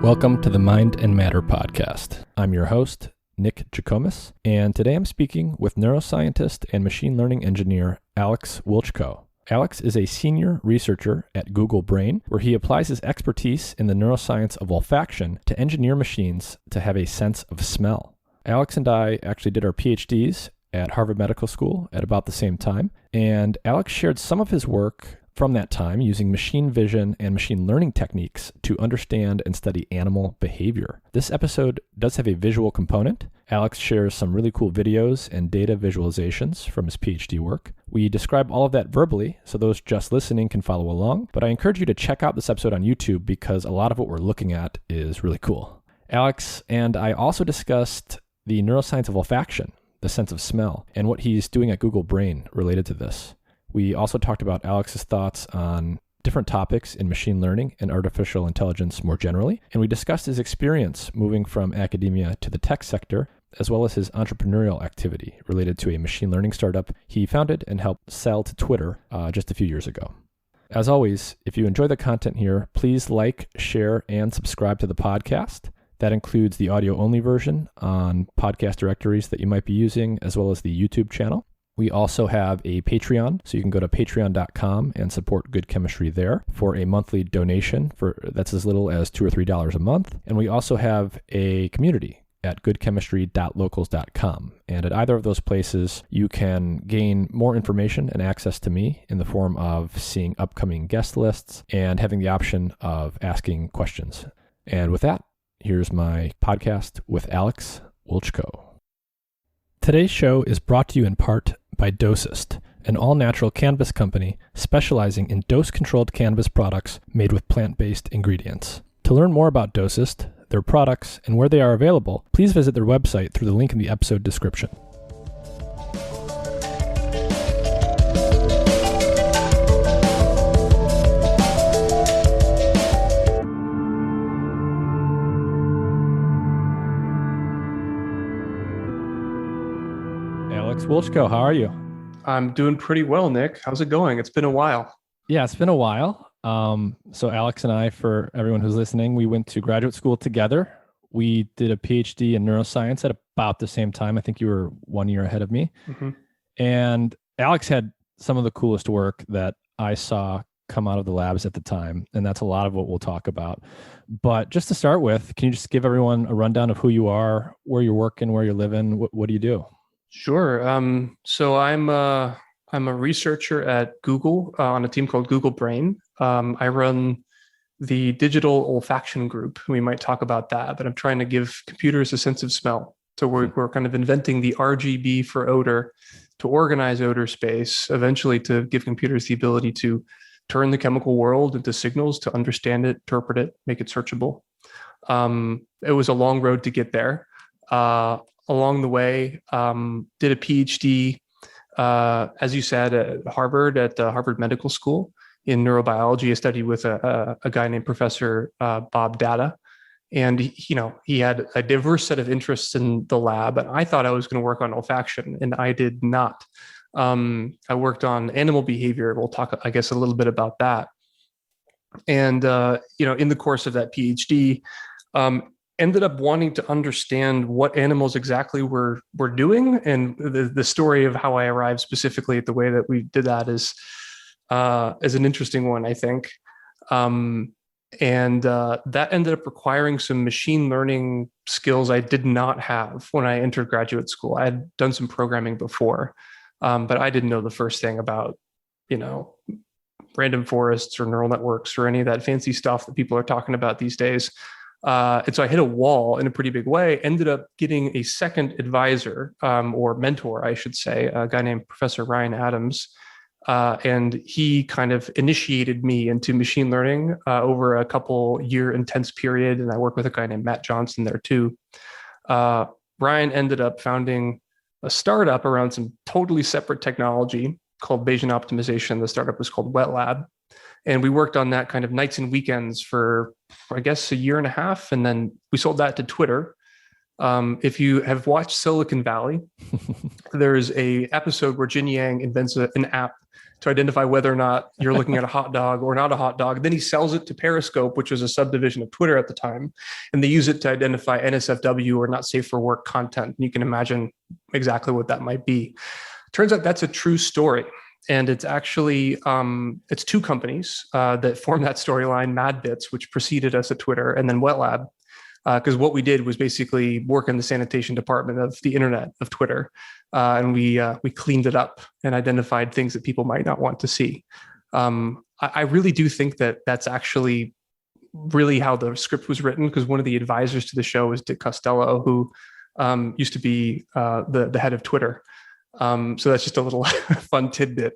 Welcome to the Mind and Matter podcast. I'm your host, Nick Jikomis, and today I'm speaking with neuroscientist and machine learning engineer Alex Wiltschko. Alex is a senior researcher at Google Brain, where he applies his expertise in the neuroscience of olfaction to engineer machines to have a sense of smell. Alex and I actually did our PhDs at Harvard Medical School at about the same time, and Alex shared some of his work from that time using machine vision and machine learning techniques to understand and study animal behavior. This episode does have a visual component. Alex shares some really cool videos and data visualizations from his PhD work. We describe all of that verbally, so those just listening can follow along, but I encourage you to check out this episode on YouTube because a lot of what we're looking at is really cool. Alex and I also discussed the neuroscience of olfaction, the sense of smell, and what he's doing at Google Brain related to this. We also talked about Alex's thoughts on different topics in machine learning and artificial intelligence more generally, and we discussed his experience moving from academia to the tech sector, as well as his entrepreneurial activity related to a machine learning startup he founded and helped sell to Twitter just a few years ago. As always, if you enjoy the content here, please like, share, and subscribe to the podcast. That includes the audio-only version on podcast directories that you might be using, as well as the YouTube channel. We also have a Patreon, so you can go to patreon.com and support Good Chemistry there for a monthly donation that's as little as $2 or $3 a month. And we also have a community at goodchemistry.locals.com. And at either of those places, you can gain more information and access to me in the form of seeing upcoming guest lists and having the option of asking questions. And with that, here's my podcast with Alex Wiltschko. Today's show is brought to you in part by Dosist, an all-natural cannabis company specializing in dose-controlled cannabis products made with plant-based ingredients. To learn more about Dosist, their products, and where they are available, please visit their website through the link in the episode description. Alex Wiltschko, how are you? I'm doing pretty well, Nick. How's it going? It's been a while. Yeah, it's been a while. So Alex and I, for everyone who's listening, we went to graduate school together. We did a PhD in neuroscience at about the same time. I think you were 1 year ahead of me. Mm-hmm. And Alex had some of the coolest work that I saw come out of the labs at the time. And that's a lot of what we'll talk about. But just to start with, can you just give everyone a rundown of who you are, where you're working, where you're living? What do you do? Sure. So I'm a researcher at Google on a team called Google Brain. I run the digital olfaction group. We might talk about that, but I'm trying to give computers a sense of smell. So we're kind of inventing the RGB for odor to organize odor space, eventually to give computers the ability to turn the chemical world into signals, to understand it, interpret it, make it searchable. It was a long road to get there. Along the way, did a PhD, as you said, at Harvard Medical School in neurobiology. I studied with a guy named Professor Bob Data. And, he had a diverse set of interests in the lab. And I thought I was going to work on olfaction, and I did not. I worked on animal behavior. We'll talk, I guess, a little bit about that. And, in the course of that PhD, ended up wanting to understand what animals exactly were doing. And the story of how I arrived specifically at the way that we did that is an interesting one, I think. And that ended up requiring some machine learning skills I did not have when I entered graduate school. I had done some programming before, but I didn't know the first thing about, random forests or neural networks or any of that fancy stuff that people are talking about these days. And so I hit a wall in a pretty big way, ended up getting a second advisor or mentor, I should say, a guy named Professor Ryan Adams. And he kind of initiated me into machine learning over a couple year intense period. And I worked with a guy named Matt Johnson there too. Ryan ended up founding a startup around some totally separate technology called Bayesian optimization. The startup was called Wet Lab. And we worked on that kind of nights and weekends for, I guess, a year and a half. And then we sold that to Twitter. If you have watched Silicon Valley, there's a episode where Jin Yang invents an app to identify whether or not you're looking at a hot dog or not a hot dog. Then he sells it to Periscope, which was a subdivision of Twitter at the time. And they use it to identify NSFW or not safe for work content. And you can imagine exactly what that might be. Turns out that's a true story. And it's actually, it's two companies that formed that storyline, MadBits, which preceded us at Twitter, and then WetLab. Because what we did was basically work in the sanitation department of the internet of Twitter. And we cleaned it up and identified things that people might not want to see. I really do think that that's actually really how the script was written, because one of the advisors to the show is Dick Costello, who used to be the head of Twitter. So that's just a little fun tidbit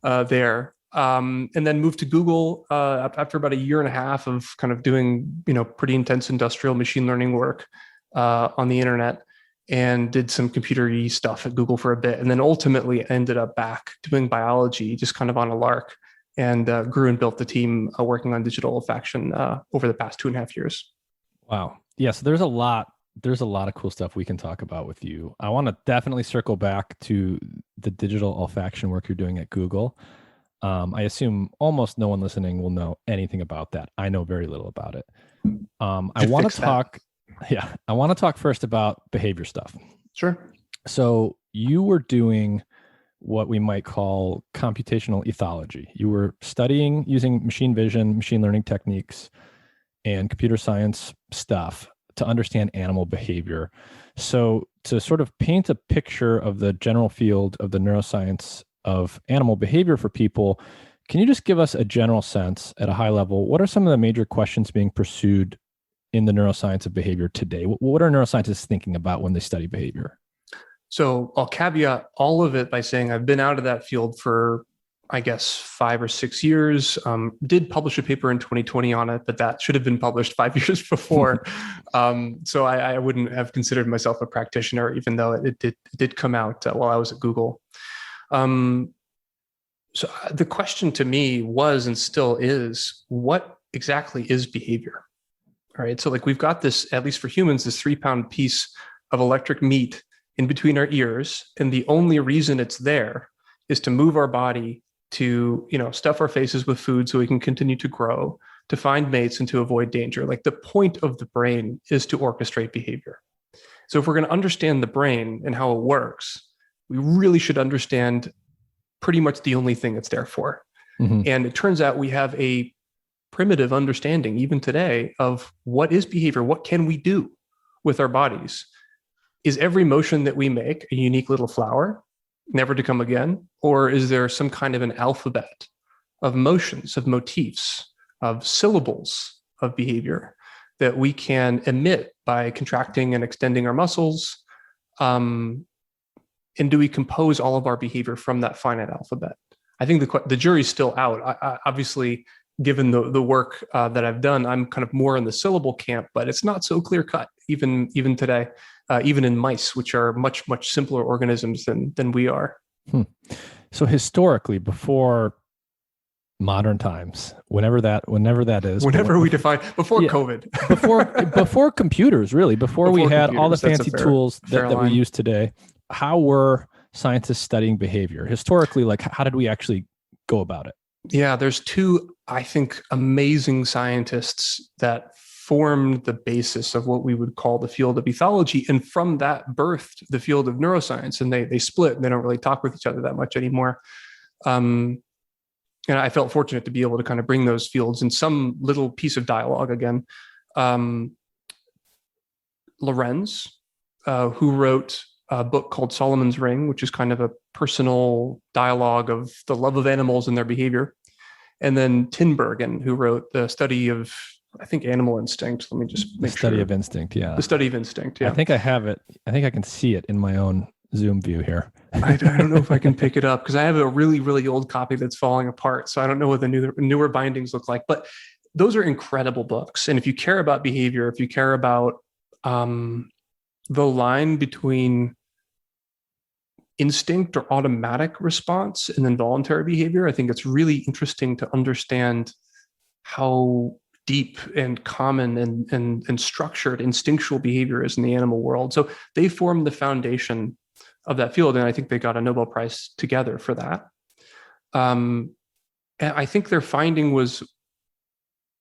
there. And then moved to Google after about a year and a half of kind of doing, pretty intense industrial machine learning work on the internet, and did some computer-y stuff at Google for a bit. And then ultimately ended up back doing biology, just kind of on a lark, and grew and built the team working on digital olfaction over the past 2.5 years. Wow. Yeah. So there's a lot of cool stuff we can talk about with you. I want to definitely circle back to the digital olfaction work you're doing at Google. I assume almost no one listening will know anything about that. I know very little about it. I want to talk first about behavior stuff. Sure. So you were doing what we might call computational ethology. You were studying using machine vision, machine learning techniques, and computer science stuff to understand animal behavior. So to sort of paint a picture of the general field of the neuroscience of animal behavior for people, can you just give us a general sense at a high level? What are some of the major questions being pursued in the neuroscience of behavior today? What are neuroscientists thinking about when they study behavior? So I'll caveat all of it by saying I've been out of that field for, I guess, 5 or 6 years. Did publish a paper in 2020 on it, but that should have been published 5 years before. So I wouldn't have considered myself a practitioner, even though it did come out while I was at Google. So the question to me was, and still is, what exactly is behavior? All right. So like we've got this, at least for humans, this 3-pound piece of electric meat in between our ears. And the only reason it's there is to move our body to, stuff our faces with food so we can continue to grow, to find mates, and to avoid danger. Like the point of the brain is to orchestrate behavior. So if we're going to understand the brain and how it works, we really should understand pretty much the only thing it's there for. Mm-hmm. And it turns out we have a primitive understanding, even today, of what is behavior. What can we do with our bodies? Is every motion that we make a unique little flower, never to come again? Or is there some kind of an alphabet of motions, of motifs, of syllables of behavior that we can emit by contracting and extending our muscles? And do we compose all of our behavior from that finite alphabet? I think the jury's still out. I obviously, given the work that I've done, I'm kind of more in the syllable camp, but it's not so clear cut even today, even in mice, which are much, much simpler organisms than we are. So historically, before modern times, whenever that is, before COVID, before computers, really, before we had all the fancy tools that we use today, how were scientists studying behavior historically? Like, how did we actually go about it? Yeah, there's two, I think, amazing scientists that formed the basis of what we would call the field of ethology. And from that birthed the field of neuroscience. And they split and they don't really talk with each other that much anymore. And I felt fortunate to be able to kind of bring those fields in some little piece of dialogue again. Lorenz, who wrote a book called Solomon's Ring, which is kind of a personal dialogue of the love of animals and their behavior. And then Tinbergen, who wrote the study of, I think, animal instinct. Let me just make sure. The study of instinct, yeah. The study of instinct, yeah. I think I have it. I think I can see it in my own Zoom view here. I don't know if I can pick it up because I have a really, really old copy that's falling apart. So I don't know what the newer bindings look like. But those are incredible books. And if you care about behavior, if you care about the line between instinct or automatic response and then voluntary behavior, I think it's really interesting to understand how deep and common and structured instinctual behavior is in the animal world. So they formed the foundation of that field. And I think they got a Nobel Prize together for that. And I think their finding was,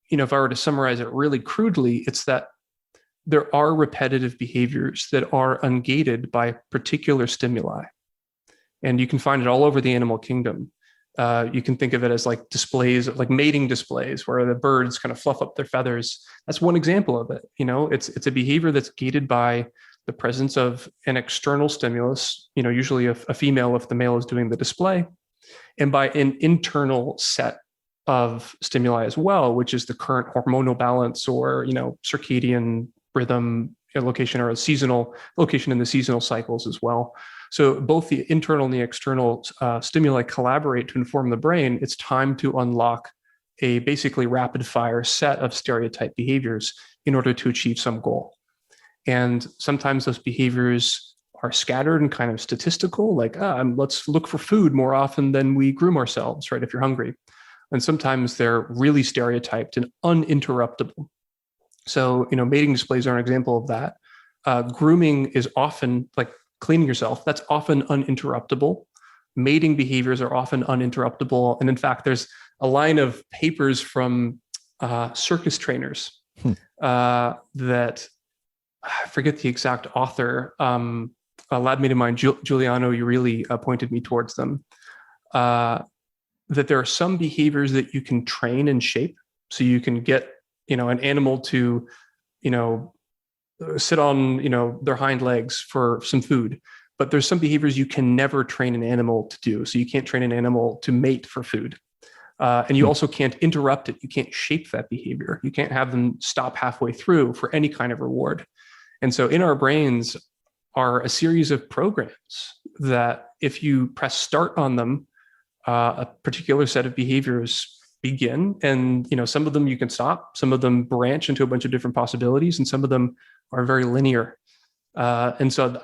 if I were to summarize it really crudely, it's that there are repetitive behaviors that are ungated by particular stimuli. And you can find it all over the animal kingdom. You can think of it as like displays, like mating displays, where the birds kind of fluff up their feathers. That's one example of it. It's a behavior that's gated by the presence of an external stimulus, usually a female if the male is doing the display, and by an internal set of stimuli as well, which is the current hormonal balance or, circadian rhythm location, or a seasonal location in the seasonal cycles as well. So both the internal and the external stimuli collaborate to inform the brain. It's time to unlock a basically rapid fire set of stereotype behaviors in order to achieve some goal. And sometimes those behaviors are scattered and kind of statistical, like let's look for food more often than we groom ourselves, right? If you're hungry. And sometimes they're really stereotyped and uninterruptible. So, mating displays are an example of that. Grooming is often like cleaning yourself. That's often uninterruptible. Mating behaviors are often uninterruptible. And in fact, there's a line of papers from circus trainers that I forget the exact author. A lab mate of mine, Giuliano Urilli, pointed me towards them. That there are some behaviors that you can train and shape. So you can get, an animal to, sit on, their hind legs for some food. But there's some behaviors you can never train an animal to do. So you can't train an animal to mate for food. And you also can't interrupt it. You can't shape that behavior. You can't have them stop halfway through for any kind of reward. And so in our brains are a series of programs that if you press start on them, a particular set of behaviors begin. And, some of them you can stop. Some of them branch into a bunch of different possibilities, and some of them are very linear. And so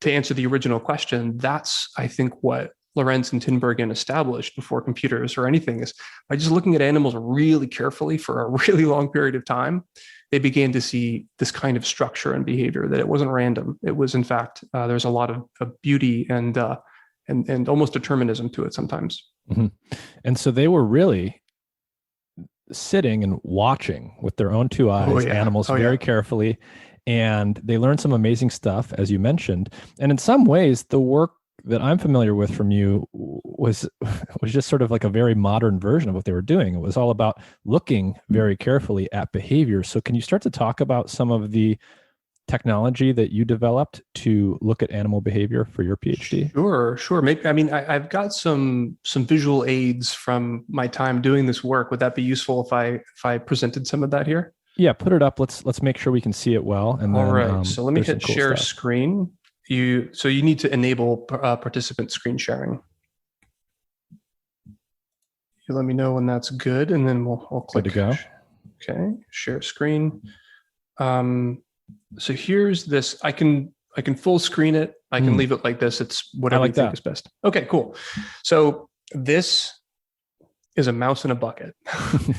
to answer the original question, that's, I think, what Lorenz and Tinbergen established before computers or anything is by just looking at animals really carefully for a really long period of time, they began to see this kind of structure and behavior, that it wasn't random. It was, in fact, there's a lot of beauty and almost determinism to it sometimes. Mm-hmm. And so they were really sitting and watching with their own two eyes, animals very carefully. And they learned some amazing stuff, as you mentioned. And in some ways, the work that I'm familiar with from you was just sort of like a very modern version of what they were doing. It was all about looking very carefully at behavior. So can you start to talk about some of the technology that you developed to look at animal behavior for your PhD? Sure. Maybe, I've got some visual aids from my time doing this work. Would that be useful if I presented some of that here? Yeah, put it up. Let's make sure we can see it well. And then, all right. So let me hit share screen. You need to enable participant screen sharing. You let me know when that's good, and then we'll click. Good to go. Okay, share screen. So here's this. I can full screen it. I can leave it like this. It's whatever you think is best. Okay, cool. So this is a mouse in a bucket.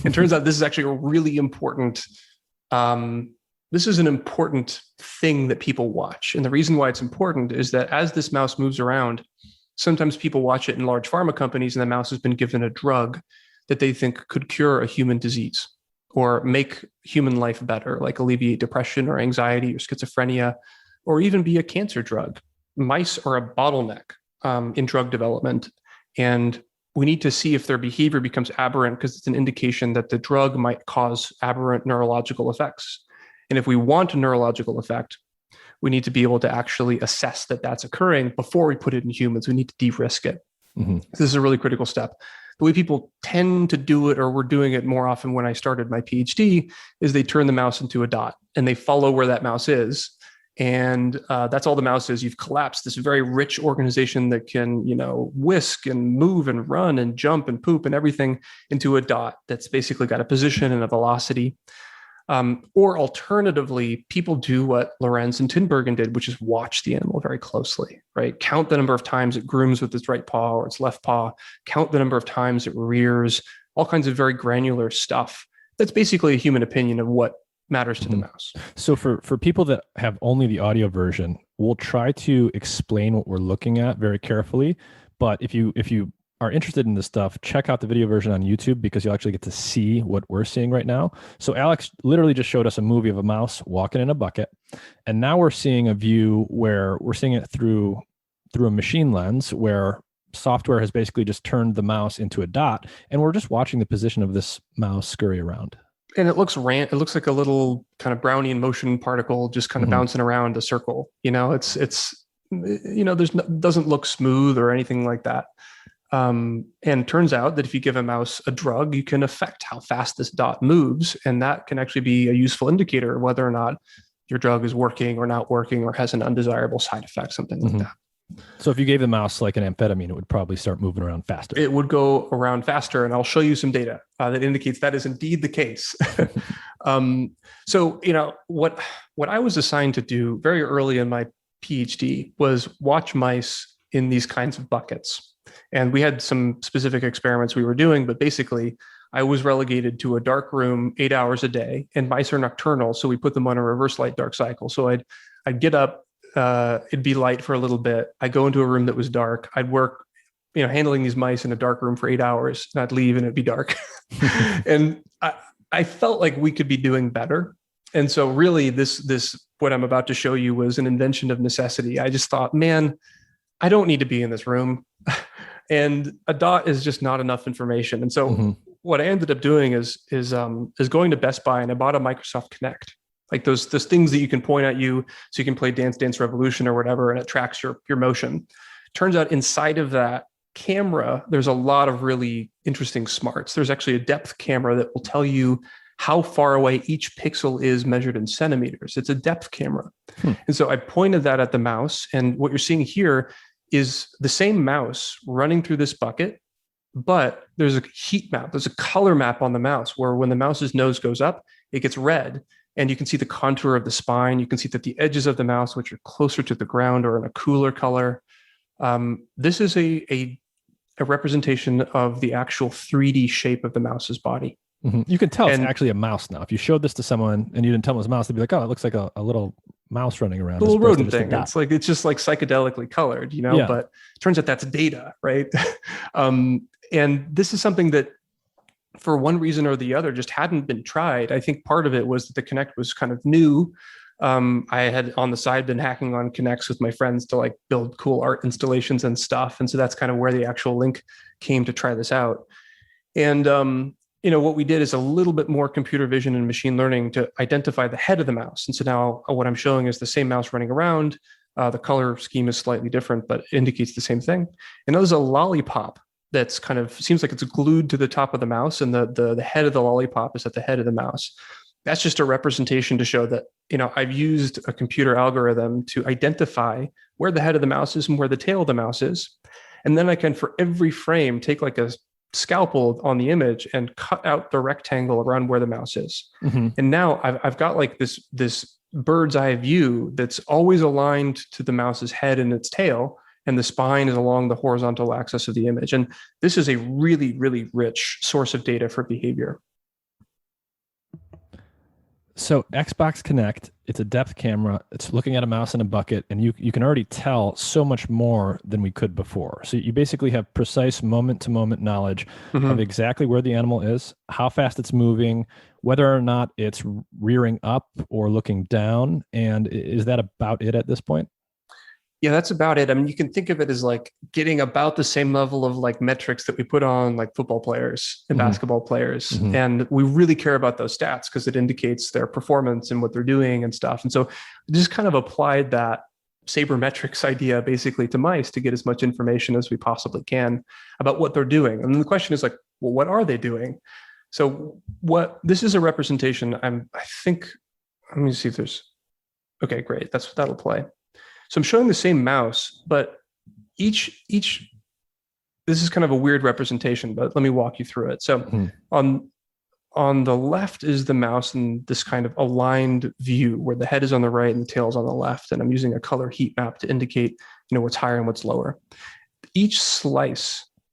It turns out this is actually a really important. This is an important thing that people watch. And the reason why it's important is that as this mouse moves around, sometimes people watch it in large pharma companies, and the mouse has been given a drug that they think could cure a human disease or make human life better, like alleviate depression or anxiety or schizophrenia, or even be a cancer drug. Mice are a bottleneck in drug development. And we need to see if their behavior becomes aberrant, because it's an indication that the drug might cause aberrant neurological effects. And if we want a neurological effect, we need to be able to actually assess that that's occurring before we put it in humans. We need to de-risk it. Mm-hmm. This is a really critical step. The way people tend to do it, or were doing it more often when I started my PhD, is they turn the mouse into a dot and they follow where that mouse is. And that's all the mouse is. You've collapsed this very rich organization that can, whisk and move and run and jump and poop and everything into a dot that's basically got a position and a velocity. Or alternatively, people do what Lorenz and Tinbergen did, which is watch the animal very closely, right? Count the number of times it grooms with its right paw or its left paw, count the number of times it rears, all kinds of very granular stuff. That's basically a human opinion of what matters to the mouse. So for people that have only the audio version, we'll try to explain what we're looking at very carefully. But if you are interested in this stuff, check out the video version on YouTube because you'll actually get to see what we're seeing right now. So Alex literally just showed us a movie of a mouse walking in a bucket. And now we're seeing a view where we're seeing it through a machine lens where software has basically just turned the mouse into a dot. And we're just watching the position of this mouse scurry around. And it looks like a little kind of Brownian motion particle just kind of bouncing around a circle. Doesn't look smooth or anything like that. And it turns out that if you give a mouse a drug, you can affect how fast this dot moves. And that can actually be a useful indicator of whether or not your drug is working or not working or has an undesirable side effect, something like that. So if you gave the mouse like an amphetamine, it would probably start moving around faster. It would go around faster. And I'll show you some data that indicates that is indeed the case. So, what I was assigned to do very early in my PhD was watch mice in these kinds of buckets. And we had some specific experiments we were doing, but basically I was relegated to a dark room 8 hours a day, and mice are nocturnal. So we put them on a reverse light dark cycle. So I'd get up, it'd be light for a little bit. I'd go into a room that was dark. I'd work, handling these mice in a dark room for 8 hours, and I'd leave and it'd be dark. And I felt like we could be doing better. And so really this, what I'm about to show you was an invention of necessity. I just thought, man, I don't need to be in this room. And a dot is just not enough information. And so what I ended up doing is going to Best Buy, and I bought a Microsoft Kinect, like those things that you can point at you so you can play Dance Dance Revolution or whatever, and it tracks your motion. Turns out inside of that camera, there's a lot of really interesting smarts. There's actually a depth camera that will tell you how far away each pixel is measured in centimeters. It's a depth camera. And so I pointed that at the mouse, and what you're seeing here is the same mouse running through this bucket, but there's a heat map, there's a color map on the mouse where when the mouse's nose goes up, it gets red. And you can see the contour of the spine. You can see that the edges of the mouse, which are closer to the ground, are in a cooler color. This is a representation of the actual 3D shape of the mouse's body. You can tell it's actually a mouse now. If you showed this to someone and you didn't tell them it was a mouse, they'd be like, oh, it looks like a little mouse running around. A little rodent thing. It's just like psychedelically colored, but it turns out that's data, right? And this is something that for one reason or the other just hadn't been tried. I think part of it was that the Kinect was kind of new. I had on the side been hacking on Kinects with my friends to like build cool art installations and stuff. And so that's kind of where the actual link came to try this out. And, what we did is a little bit more computer vision and machine learning to identify the head of the mouse. And so now what I'm showing is the same mouse running around. The color scheme is slightly different, but indicates the same thing. And there's a lollipop that's kind of seems like it's glued to the top of the mouse, and the head of the lollipop is at the head of the mouse. That's just a representation to show that, I've used a computer algorithm to identify where the head of the mouse is and where the tail of the mouse is. And then I can, for every frame, take like a scalpel on the image and cut out the rectangle around where the mouse is. And now I've got like this bird's eye view that's always aligned to the mouse's head and its tail, and the spine is along the horizontal axis of the image. And this is a really, really rich source of data for behavior. So Xbox Kinect, it's a depth camera. It's looking at a mouse in a bucket, and you can already tell so much more than we could before. So you basically have precise moment-to-moment knowledge of exactly where the animal is, how fast it's moving, whether or not it's rearing up or looking down. And is that about it at this point? Yeah, that's about it. I mean, you can think of it as like getting about the same level of like metrics that we put on like football players and basketball players. And we really care about those stats because it indicates their performance and what they're doing and stuff. And so we just kind of applied that sabermetrics idea basically to mice to get as much information as we possibly can about what they're doing. And then the question is like, well, what are they doing? So this is a representation. I think, let me see if there's, okay, great. That'll play. So I'm showing the same mouse, but each this is kind of a weird representation, but let me walk you through it. So on the left is the mouse in this kind of aligned view where the head is on the right and the tail is on the left. And I'm using a color heat map to indicate, what's higher and what's lower.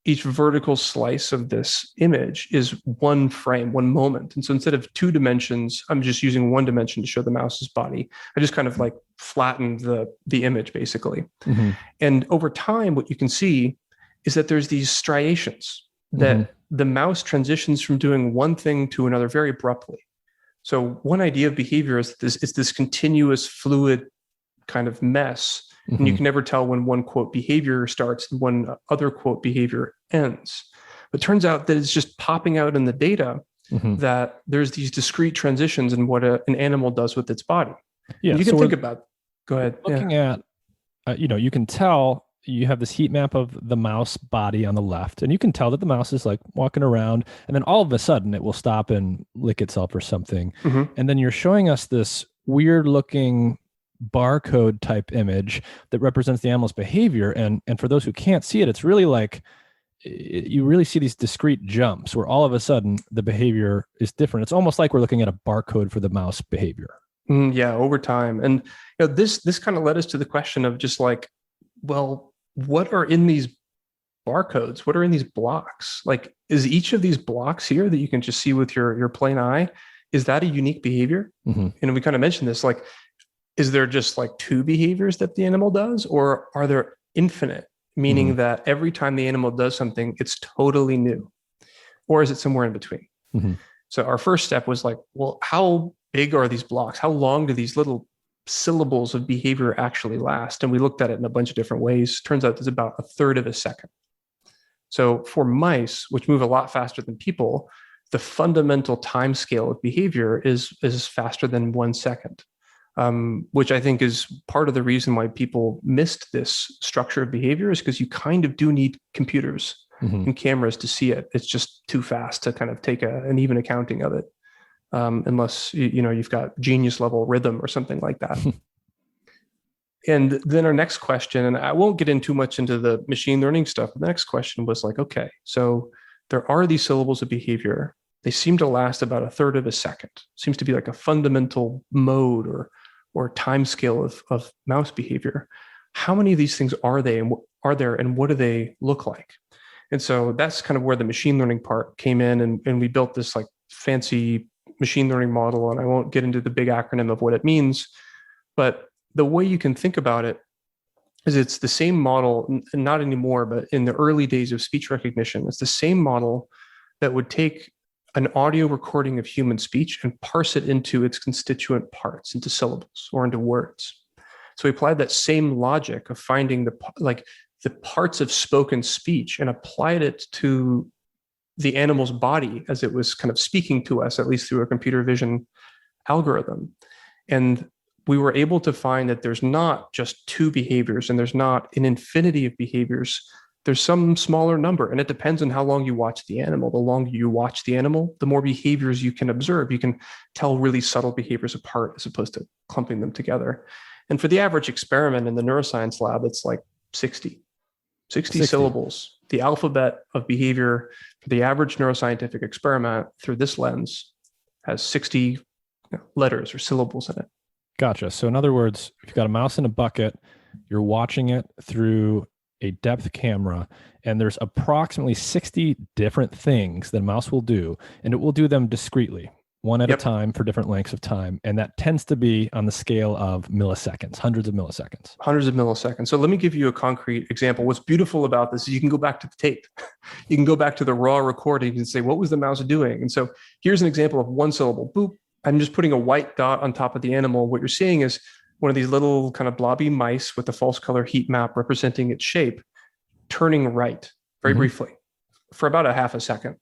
Each vertical slice of this image is one frame, one moment. And so instead of 2 dimensions, I'm just using 1 dimension to show the mouse's body. I just kind of like flattened the image basically. And over time, what you can see is that there's these striations that the mouse transitions from doing one thing to another very abruptly. So one idea of behavior is this continuous fluid kind of mess. And you can never tell when one quote behavior starts and one other quote behavior ends. But it turns out that it's just popping out in the data that there's these discrete transitions in what an animal does with its body. Yeah, and you can think about, go ahead. Looking at, you can tell you have this heat map of the mouse body on the left, and you can tell that the mouse is like walking around, and then all of a sudden it will stop and lick itself or something. And then you're showing us this weird looking barcode type image that represents the animal's behavior. And for those who can't see it, it's really like, you really see these discrete jumps where all of a sudden the behavior is different. It's almost like we're looking at a barcode for the mouse behavior. Yeah, over time. And this kind of led us to the question of just like, well, what are in these barcodes? What are in these blocks? Like, is each of these blocks here that you can just see with your plain eye, is that a unique behavior? And we kind of mentioned this, like, is there just like two behaviors that the animal does, or are there infinite? Meaning that every time the animal does something, it's totally new, or is it somewhere in between? So our first step was like, well, how big are these blocks? How long do these little syllables of behavior actually last? And we looked at it in a bunch of different ways. Turns out there's about 1/3 of a second. So for mice, which move a lot faster than people, the fundamental time scale of behavior is faster than 1 second. Which I think is part of the reason why people missed this structure of behavior, is because you kind of do need computers and cameras to see it. It's just too fast to kind of take an even accounting of it, unless you've got genius level rhythm or something like that. And then our next question, and I won't get in too much into the machine learning stuff, but the next question was like, okay, so there are these syllables of behavior. They seem to last about 1/3 of a second. Seems to be like a fundamental mode or time scale of mouse behavior. How many of these things are there, and what do they look like? And so that's kind of where the machine learning part came in, and we built this like fancy machine learning model. And I won't get into the big acronym of what it means, but the way you can think about it is it's the same model, not anymore, but in the early days of speech recognition, it's the same model that would take an audio recording of human speech and parse it into its constituent parts, into syllables or into words. So we applied that same logic of finding the parts of spoken speech and applied it to the animal's body as it was kind of speaking to us, at least through a computer vision algorithm. And we were able to find that there's not just two behaviors, and there's not an infinity of behaviors. There's some smaller number, and it depends on how long you watch the animal. The longer you watch the animal, the more behaviors you can observe. You can tell really subtle behaviors apart as opposed to clumping them together. And for the average experiment in the neuroscience lab, it's like 60 syllables. The alphabet of behavior for the average neuroscientific experiment through this lens has 60 letters or syllables in it. Gotcha. So in other words, if you've got a mouse in a bucket, you're watching it through a depth camera, and there's approximately 60 different things that a mouse will do, and it will do them discreetly, one at a time for different lengths of time. And that tends to be on the scale of milliseconds, hundreds of milliseconds. Hundreds of milliseconds. So let me give you a concrete example. What's beautiful about this is you can go back to the tape. You can go back to the raw recording and say, what was the mouse doing? And so here's an example of one syllable. Boop. I'm just putting a white dot on top of the animal. What you're seeing is one of these little kind of blobby mice with a false color heat map representing its shape, turning right very briefly for about a half a second.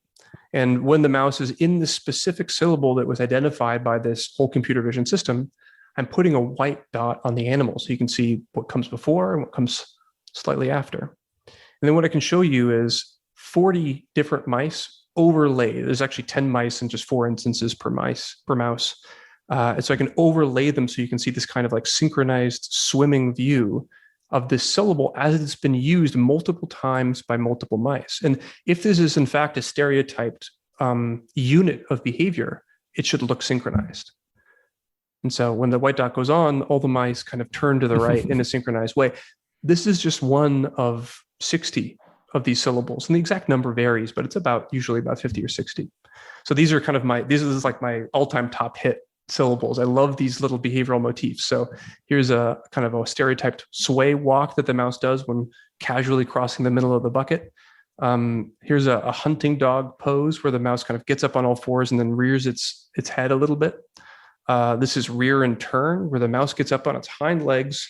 And when the mouse is in the specific syllable that was identified by this whole computer vision system, I'm putting a white dot on the animal so you can see what comes before and what comes slightly after. And then what I can show you is 40 different mice overlaid. There's actually 10 mice and just 4 instances per mouse. And so I can overlay them so you can see this kind of like synchronized swimming view of this syllable as it's been used multiple times by multiple mice. And if this is in fact a stereotyped unit of behavior, it should look synchronized. And so when the white dot goes on, all the mice kind of turn to the right in a synchronized way. This is just one of 60 of these syllables. And the exact number varies, but it's usually about 50 or 60. So these are kind of this is like my all-time top hit syllables. I love these little behavioral motifs. So here's a kind of a stereotyped sway walk that the mouse does when casually crossing the middle of the bucket. Here's a hunting dog pose where the mouse kind of gets up on all fours and then rears its head a little bit. This is rear and turn, where the mouse gets up on its hind legs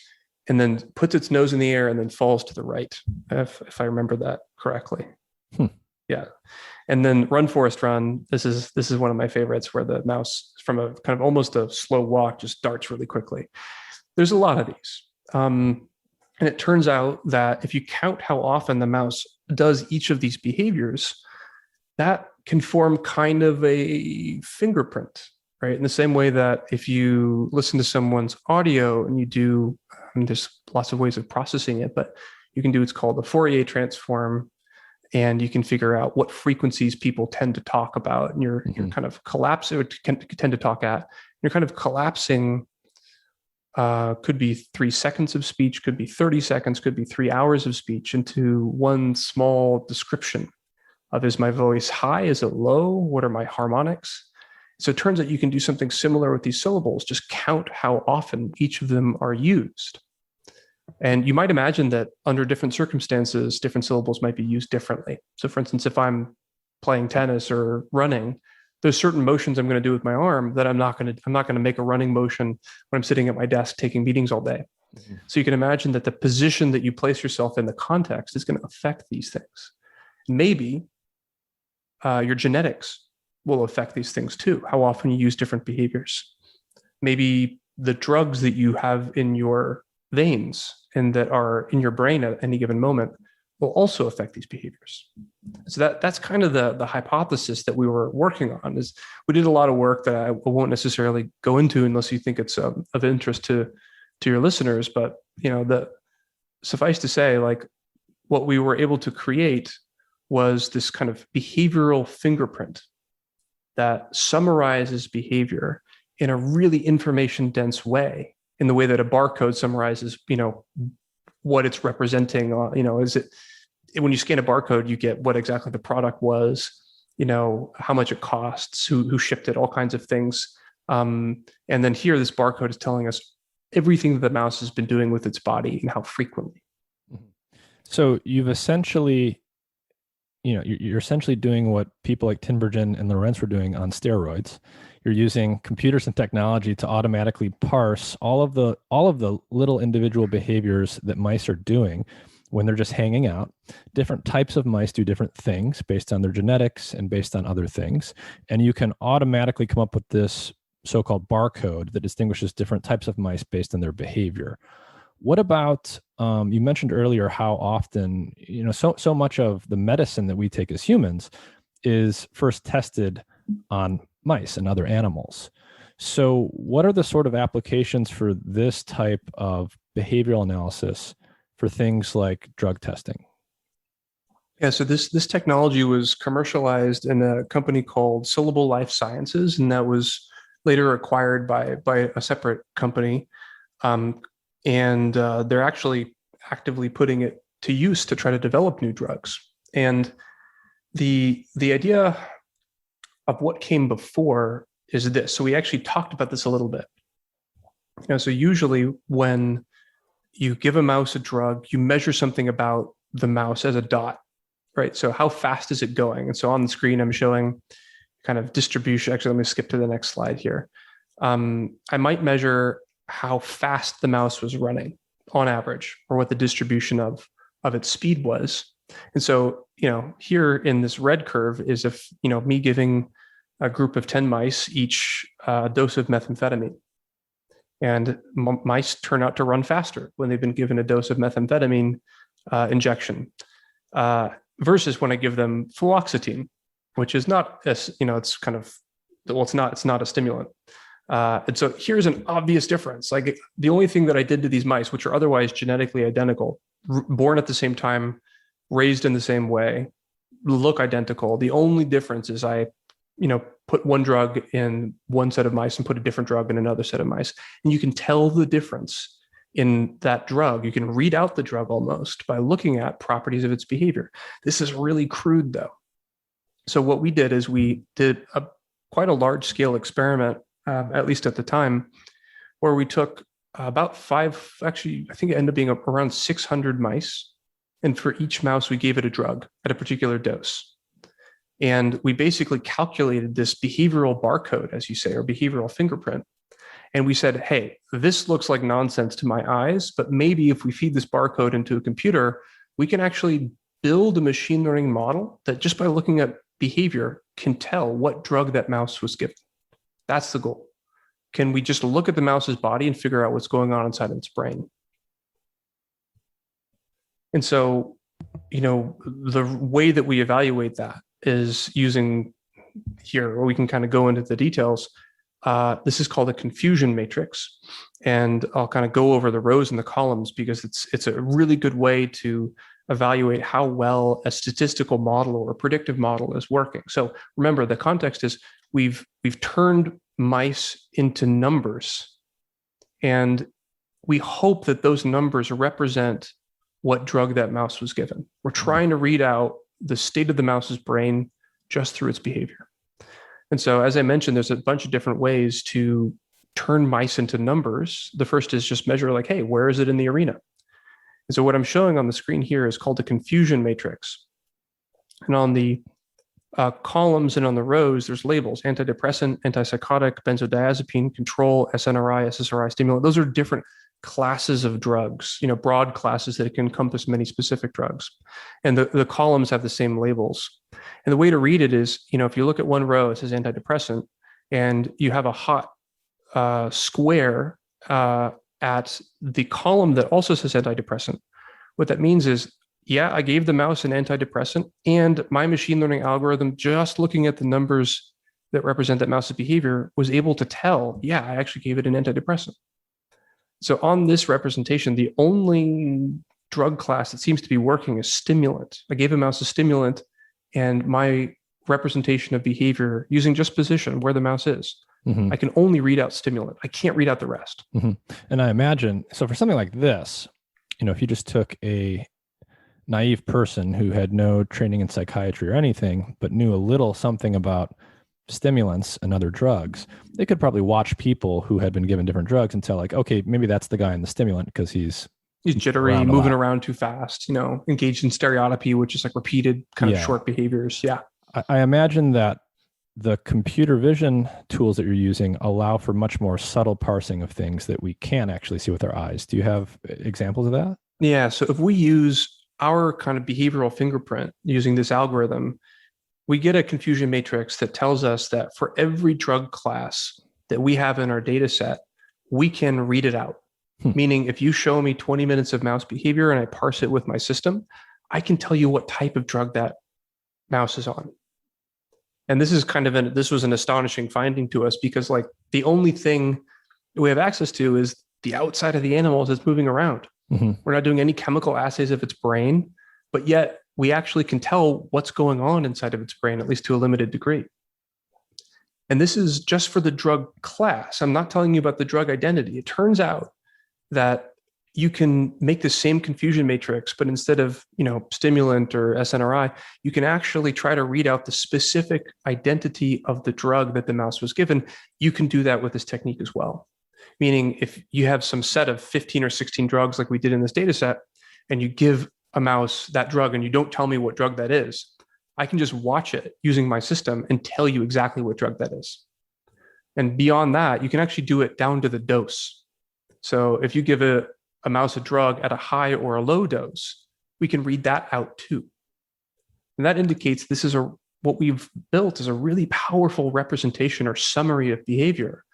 and then puts its nose in the air and then falls to the right, if I remember that correctly. Yeah. And then run, forest, run. This is one of my favorites, where the mouse, from a kind of almost a slow walk, just darts really quickly. There's a lot of these. And it turns out that if you count how often the mouse does each of these behaviors, that can form kind of a fingerprint, right? In the same way that if you listen to someone's audio and you do, there's lots of ways of processing it, but you can do what's called the Fourier transform, and you can figure out what frequencies people tend to talk about, and you're kind of collapsing, or tend to talk at. You're kind of collapsing. Could be 3 seconds of speech, could be 30 seconds, could be 3 hours of speech into one small description of, is my voice high? Is it low? What are my harmonics? So it turns out you can do something similar with these syllables, just count how often each of them are used. And you might imagine that under different circumstances, different syllables might be used differently. So for instance, if I'm playing tennis or running, there's certain motions I'm going to do with my arm that I'm not going to make a running motion when I'm sitting at my desk taking meetings all day. Mm-hmm. So you can imagine that the position that you place yourself in, the context, is going to affect these things. Maybe your genetics will affect these things too, how often you use different behaviors. Maybe the drugs that you have in your veins and that are in your brain at any given moment will also affect these behaviors. So that's kind of the hypothesis that we were working on. Is we did a lot of work that I won't necessarily go into unless you think it's of interest to your listeners. But suffice to say, like, what we were able to create was this kind of behavioral fingerprint that summarizes behavior in a really information dense way, in the way that a barcode summarizes, what it's representing. Is it, when you scan a barcode, you get what exactly the product was, how much it costs, who shipped it, all kinds of things. And then here, this barcode is telling us everything that the mouse has been doing with its body and how frequently. So you've essentially, you're essentially doing what people like Tinbergen and Lorenz were doing on steroids. You're using computers and technology to automatically parse all of the little individual behaviors that mice are doing when they're just hanging out. Different types of mice do different things based on their genetics and based on other things. And you can automatically come up with this so-called barcode that distinguishes different types of mice based on their behavior. What about, you mentioned earlier how often, so much of the medicine that we take as humans is first tested on mice and other animals. So what are the sort of applications for this type of behavioral analysis for things like drug testing? Yeah, so this technology was commercialized in a company called Syllable Life Sciences, and that was later acquired by a separate company. And they're actually actively putting it to use to try to develop new drugs. And the idea of what came before is this. So we actually talked about this a little bit. So usually when you give a mouse a drug, you measure something about the mouse as a dot, right? So how fast is it going? And so on the screen, I'm showing kind of distribution. Actually, let me skip to the next slide here. I might measure how fast the mouse was running on average, or what the distribution of its speed was. And so, here in this red curve is if, me giving a group of 10 mice each dose of methamphetamine. And mice turn out to run faster when they've been given a dose of methamphetamine injection versus when I give them fluoxetine, which is not, it's kind of, well, it's not a stimulant. And so here's an obvious difference. Like, the only thing that I did to these mice, which are otherwise genetically identical, born at the same time, raised in the same way, look identical. The only difference is I, put one drug in one set of mice and put a different drug in another set of mice. And you can tell the difference in that drug. You can read out the drug almost by looking at properties of its behavior. This is really crude though. So what we did is we did quite a large scale experiment at least at the time, where we took about actually, I think it ended up being around 600 mice. And for each mouse, we gave it a drug at a particular dose. And we basically calculated this behavioral barcode, as you say, or behavioral fingerprint. And we said, hey, this looks like nonsense to my eyes, but maybe if we feed this barcode into a computer, we can actually build a machine learning model that just by looking at behavior can tell what drug that mouse was given. That's the goal. Can we just look at the mouse's body and figure out what's going on inside of its brain? And so, the way that we evaluate that is using here, or we can kind of go into the details. This is called a confusion matrix. And I'll kind of go over the rows and the columns because it's a really good way to evaluate how well a statistical model or a predictive model is working. So remember, the context is we've turned mice into numbers, and we hope that those numbers represent what drug that mouse was given. We're trying to read out the state of the mouse's brain just through its behavior. And so, as I mentioned, there's a bunch of different ways to turn mice into numbers. The first is just measure like, hey, where is it in the arena? And so what I'm showing on the screen here is called a confusion matrix. And on the columns and on the rows, there's labels: antidepressant, antipsychotic, benzodiazepine, control, SNRI, SSRI, stimulant. Those are different classes of drugs, broad classes that can encompass many specific drugs. And the columns have the same labels. And the way to read it is, if you look at one row, it says antidepressant, and you have a hot square at the column that also says antidepressant. What that means is, yeah, I gave the mouse an antidepressant, and my machine learning algorithm, just looking at the numbers that represent that mouse's behavior, was able to tell, yeah, I actually gave it an antidepressant. So on this representation, the only drug class that seems to be working is stimulant. I gave a mouse a stimulant, and my representation of behavior using just position, where the mouse is, I can only read out stimulant. I can't read out the rest. And I imagine, so for something like this, if you just took a naive person who had no training in psychiatry or anything, but knew a little something about stimulants and other drugs, they could probably watch people who had been given different drugs and tell like, okay, maybe that's the guy in the stimulant because he's jittery, moving around too fast, engaged in stereotypy, which is like repeated kind of short behaviors. Yeah. I imagine that the computer vision tools that you're using allow for much more subtle parsing of things that we can actually see with our eyes. Do you have examples of that? Yeah. So if we use our kind of behavioral fingerprint using this algorithm, we get a confusion matrix that tells us that for every drug class that we have in our data set, we can read it out. Meaning if you show me 20 minutes of mouse behavior and I parse it with my system, I can tell you what type of drug that mouse is on. And this is this was an astonishing finding to us because like the only thing we have access to is the outside of the animal as it's moving around. We're not doing any chemical assays of its brain, but yet we actually can tell what's going on inside of its brain, at least to a limited degree. And this is just for the drug class. I'm not telling you about the drug identity. It turns out that you can make the same confusion matrix, but instead of, stimulant or SNRI, you can actually try to read out the specific identity of the drug that the mouse was given. You can do that with this technique as well. Meaning if you have some set of 15 or 16 drugs like we did in this data set, and you give a mouse that drug and you don't tell me what drug that is, I can just watch it using my system and tell you exactly what drug that is. And beyond that, you can actually do it down to the dose. So if you give a mouse a drug at a high or a low dose, we can read that out too. And that indicates this is what we've built is a really powerful representation or summary of behavior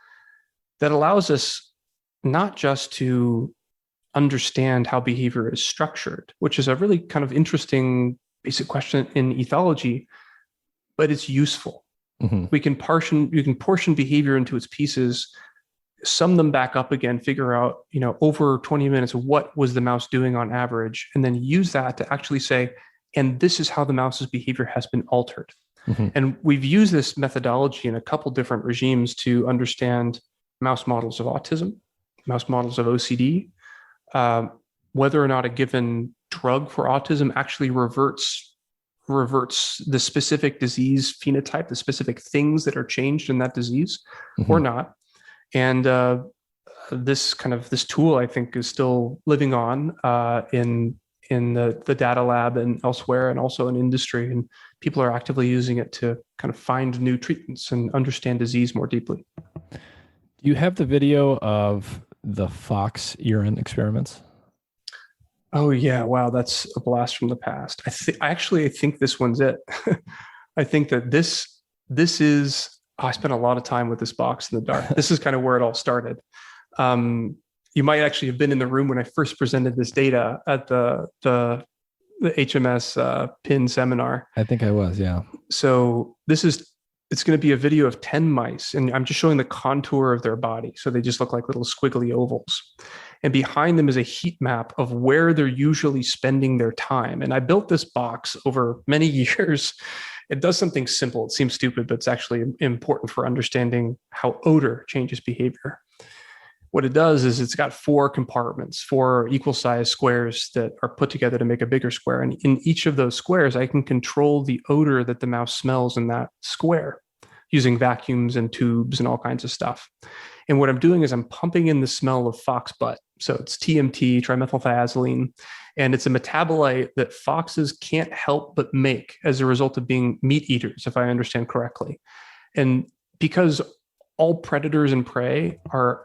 that allows us not just to understand how behavior is structured, which is a really kind of interesting basic question in ethology, but it's useful. You can portion behavior into its pieces, sum them back up again, figure out, over 20 minutes, what was the mouse doing on average, and then use that to actually say, and this is how the mouse's behavior has been altered. And we've used this methodology in a couple different regimes to understand mouse models of autism, mouse models of OCD, whether or not a given drug for autism actually reverts the specific disease phenotype, the specific things that are changed in that disease or not. And this tool, I think, is still living on in the data lab and elsewhere, and also in industry. And people are actively using it to kind of find new treatments and understand disease more deeply. You have the video of the fox urine experiments? Oh yeah, wow, that's a blast from the past. I actually think this one's it. I think that this is. I spent a lot of time with this box in the dark. This is kind of where it all started. You might actually have been in the room when I first presented this data at the HMS PIN seminar. I think I was, yeah. So it's going to be a video of 10 mice, and I'm just showing the contour of their body. So they just look like little squiggly ovals. And behind them is a heat map of where they're usually spending their time. And I built this box over many years. It does something simple. It seems stupid, but it's actually important for understanding how odor changes behavior. What it does is it's got 4 compartments, 4 equal size squares that are put together to make a bigger square. And in each of those squares, I can control the odor that the mouse smells in that square using vacuums and tubes and all kinds of stuff. And what I'm doing is I'm pumping in the smell of fox butt. So it's TMT, trimethylthiazolene, and it's a metabolite that foxes can't help but make as a result of being meat eaters, if I understand correctly. And because all predators and prey are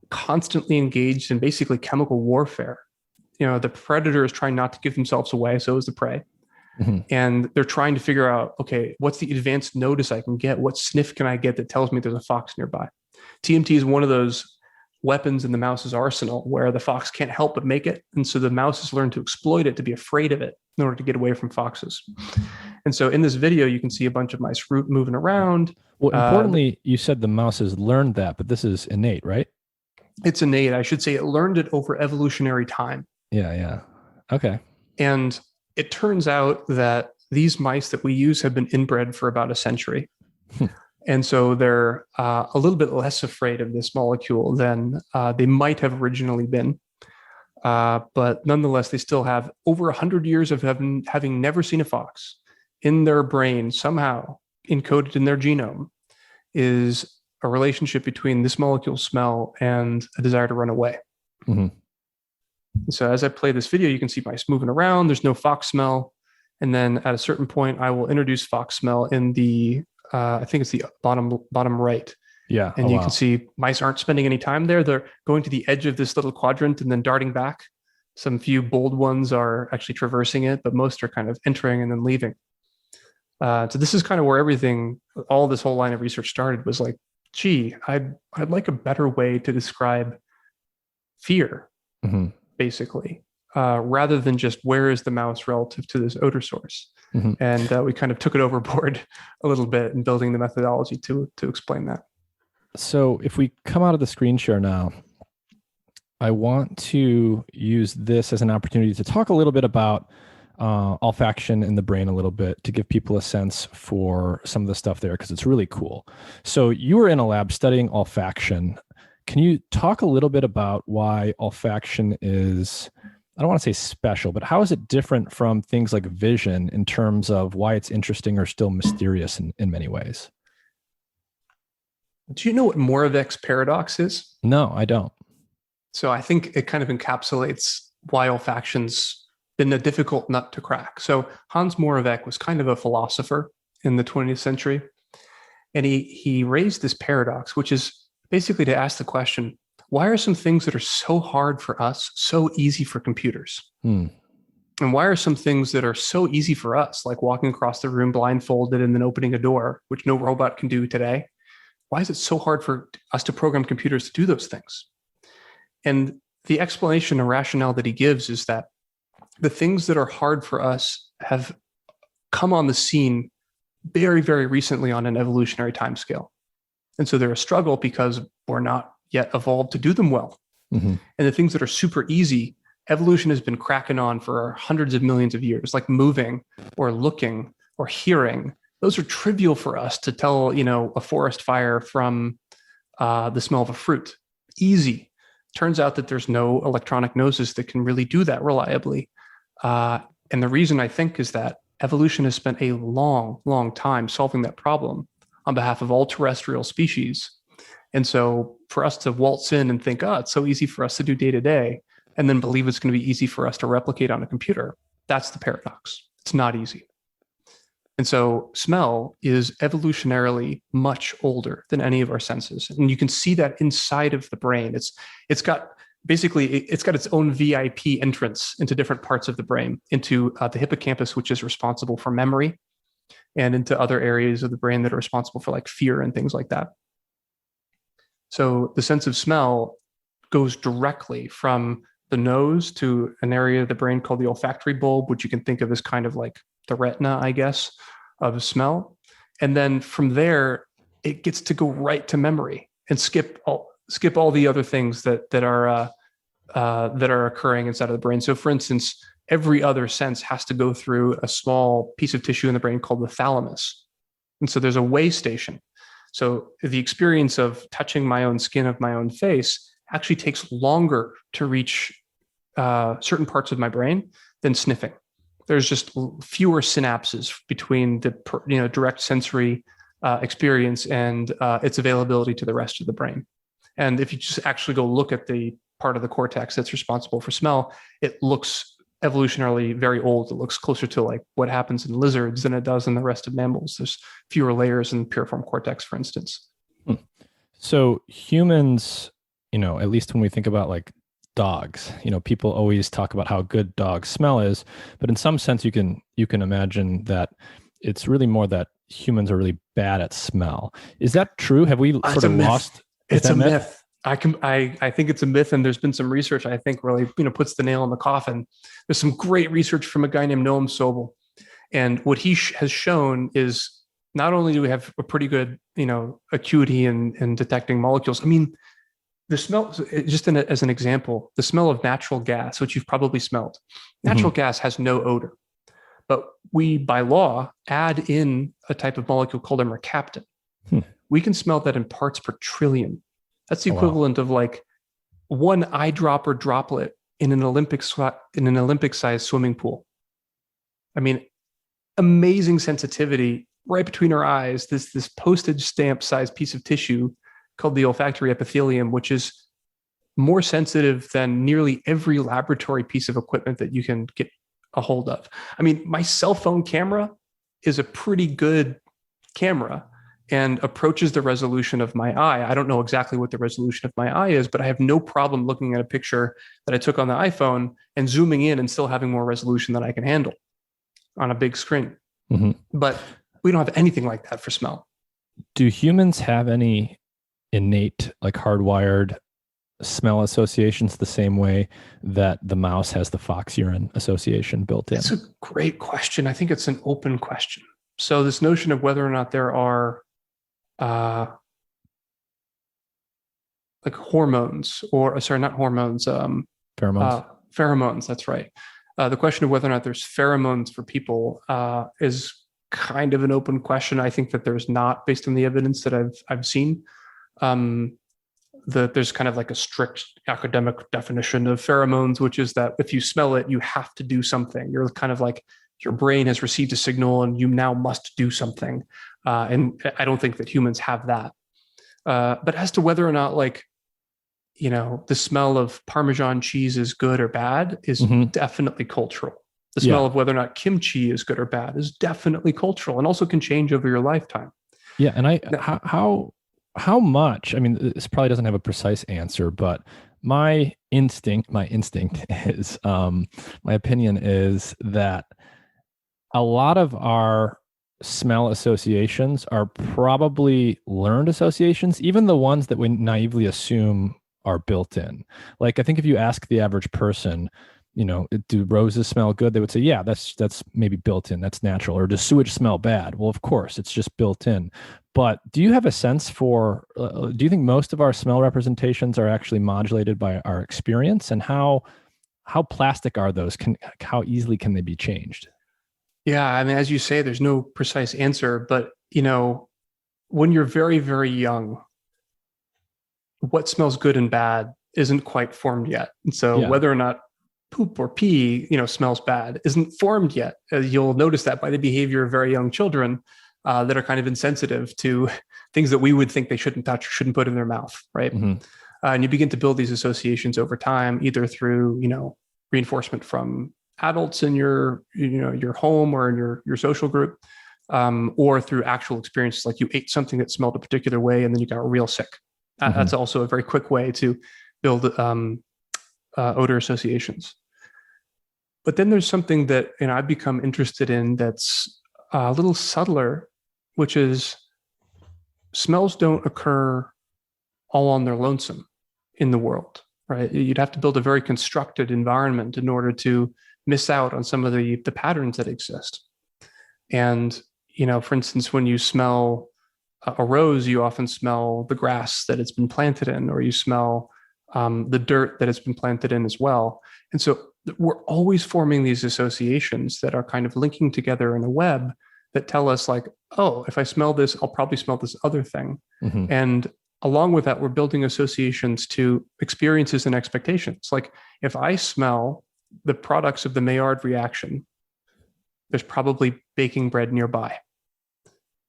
constantly engaged in basically chemical warfare. The predator is trying not to give themselves away, so is the prey. Mm-hmm. And they're trying to figure out, okay, what's the advanced notice I can get? What sniff can I get that tells me there's a fox nearby? TMT is one of those weapons in the mouse's arsenal where the fox can't help but make it. And so the mouse has learned to exploit it, to be afraid of it in order to get away from foxes. And so in this video, you can see a bunch of mice moving around. Well, importantly, you said the mouse has learned that, but this is innate, right? It's innate. I should say it learned it over evolutionary time. Yeah. Okay. And it turns out that these mice that we use have been inbred for about a century. And so they're a little bit less afraid of this molecule than they might have originally been. But nonetheless, they still have over 100 years of having never seen a fox. In their brain, somehow encoded in their genome, is a relationship between this molecule smell and a desire to run away. Mm-hmm. So as I play this video, you can see mice moving around. There's no fox smell. And then at a certain point, I will introduce fox smell in the, I think it's the bottom right. Yeah. And you can see mice aren't spending any time there. They're going to the edge of this little quadrant and then darting back. Some few bold ones are actually traversing it, but most are kind of entering and then leaving. So this is kind of where all this whole line of research started, was like, gee, I'd like a better way to describe fear, mm-hmm. basically, rather than just where is the mouse relative to this odor source. Mm-hmm. And we kind of took it overboard a little bit in building the methodology to explain that. So if we come out of the screen share now, I want to use this as an opportunity to talk a little bit about olfaction in the brain a little bit, to give people a sense for some of the stuff there, because it's really cool. So you were in a lab studying olfaction. Can you talk a little bit about why olfaction is, I don't want to say special, but how is it different from things like vision in terms of why it's interesting or still mysterious in many ways? Do you know what Moravec's paradox is? No, I don't. So I think it kind of encapsulates why olfaction's been a difficult nut to crack. So Hans Moravec was kind of a philosopher in the 20th century. And he raised this paradox, which is basically to ask the question, why are some things that are so hard for us so easy for computers? And why are some things that are so easy for us, like walking across the room blindfolded and then opening a door, which no robot can do today? Why is it so hard for us to program computers to do those things? And the explanation and rationale that he gives is that the things that are hard for us have come on the scene very, very recently on an evolutionary timescale. And so they're a struggle because we're not yet evolved to do them well. Mm-hmm. And the things that are super easy, evolution has been cracking on for hundreds of millions of years, like moving or looking or hearing. Those are trivial for us to tell, a forest fire from the smell of a fruit. Easy. Turns out that there's no electronic noses that can really do that reliably. And the reason I think is that evolution has spent a long, long time solving that problem on behalf of all terrestrial species. And so for us to waltz in and think, oh, it's so easy for us to do day to day, and then believe it's going to be easy for us to replicate on a computer, that's the paradox. It's not easy. And so smell is evolutionarily much older than any of our senses. And you can see that inside of the brain. It's got its own VIP entrance into different parts of the brain, into the hippocampus, which is responsible for memory, and into other areas of the brain that are responsible for like fear and things like that. So the sense of smell goes directly from the nose to an area of the brain called the olfactory bulb, which you can think of as kind of like the retina, I guess, of smell. And then from there, it gets to go right to memory and skip all the other things that are occurring inside of the brain. So for instance, every other sense has to go through a small piece of tissue in the brain called the thalamus. And so there's a way station. So the experience of touching my own skin of my own face actually takes longer to reach certain parts of my brain than sniffing. There's just fewer synapses between the direct sensory experience and its availability to the rest of the brain. And if you just actually go look at the part of the cortex that's responsible for smell, it looks evolutionarily very old. It looks closer to like what happens in lizards than it does in the rest of mammals. There's fewer layers in the piriform cortex, for instance. So humans, at least when we think about like dogs, people always talk about how good dog smell is, but in some sense you can imagine that it's really more that humans are really bad at smell. Is that true? Have we sort of lost? It's a myth. I think it's a myth, and there's been some research I think really puts the nail in the coffin. There's some great research from a guy named Noam Sobel, and what he has shown is not only do we have a pretty good acuity in detecting molecules. I mean, the smell, just as an example, the smell of natural gas, which you've probably smelled. Natural gas has no odor, but we by law add in a type of molecule called a mercaptan. We can smell that in parts per trillion. That's the equivalent of like one eyedropper droplet in an Olympic-sized swimming pool. I mean, amazing sensitivity right between our eyes. This postage stamp-sized piece of tissue called the olfactory epithelium, which is more sensitive than nearly every laboratory piece of equipment that you can get a hold of. I mean, my cell phone camera is a pretty good camera and approaches the resolution of my eye. I don't know exactly what the resolution of my eye is, but I have no problem looking at a picture that I took on the iPhone and zooming in and still having more resolution than I can handle on a big screen. But we don't have anything like that for smell. Do humans have any innate, like hardwired smell associations the same way that the mouse has the fox urine association built in? That's a great question. I think it's an open question. So this notion of whether or not there are like hormones not hormones, pheromones. That's right. The question of whether or not there's pheromones for people is kind of an open question. I think that there's not, based on the evidence that I've seen. There's kind of like a strict academic definition of pheromones, which is that if you smell it, you have to do something. You're kind of like your brain has received a signal and you now must do something. And I don't think that humans have that. But as to whether or not the smell of Parmesan cheese is good or bad is definitely cultural. The smell of whether or not kimchi is good or bad is definitely cultural and also can change over your lifetime. Yeah. And how much, I mean, this probably doesn't have a precise answer, but my instinct is, my opinion is that a lot of our smell associations are probably learned associations, even the ones that we naively assume are built in. Like, I think if you ask the average person, do roses smell good? They would say, yeah, that's maybe built in, that's natural. Or does sewage smell bad? Well, of course, it's just built in. But do you have a sense for, do you think most of our smell representations are actually modulated by our experience? And how plastic are those? How easily can they be changed? Yeah, I mean, as you say, there's no precise answer, but when you're very, very young, what smells good and bad isn't quite formed yet. And so whether or not poop or pee, smells bad isn't formed yet. You'll notice that by the behavior of very young children. that are kind of insensitive to things that we would think they shouldn't touch or shouldn't put in their mouth, right? Mm-hmm. And you begin to build these associations over time, either through, reinforcement from adults in your home or in your social group, or through actual experiences, like you ate something that smelled a particular way and then you got real sick. Mm-hmm. That's also a very quick way to build odor associations. But then there's something that I've become interested in that's a little subtler, which is smells don't occur all on their lonesome in the world, right? You'd have to build a very constructed environment in order to miss out on some of the patterns that exist. And, for instance, when you smell a rose, you often smell the grass that it's been planted in, or you smell the dirt that it's been planted in as well. And so we're always forming these associations that are kind of linking together in a web that tell us like, oh, if I smell this, I'll probably smell this other thing. Mm-hmm. And along with that, we're building associations to experiences and expectations. Like if I smell the products of the Maillard reaction, there's probably baking bread nearby.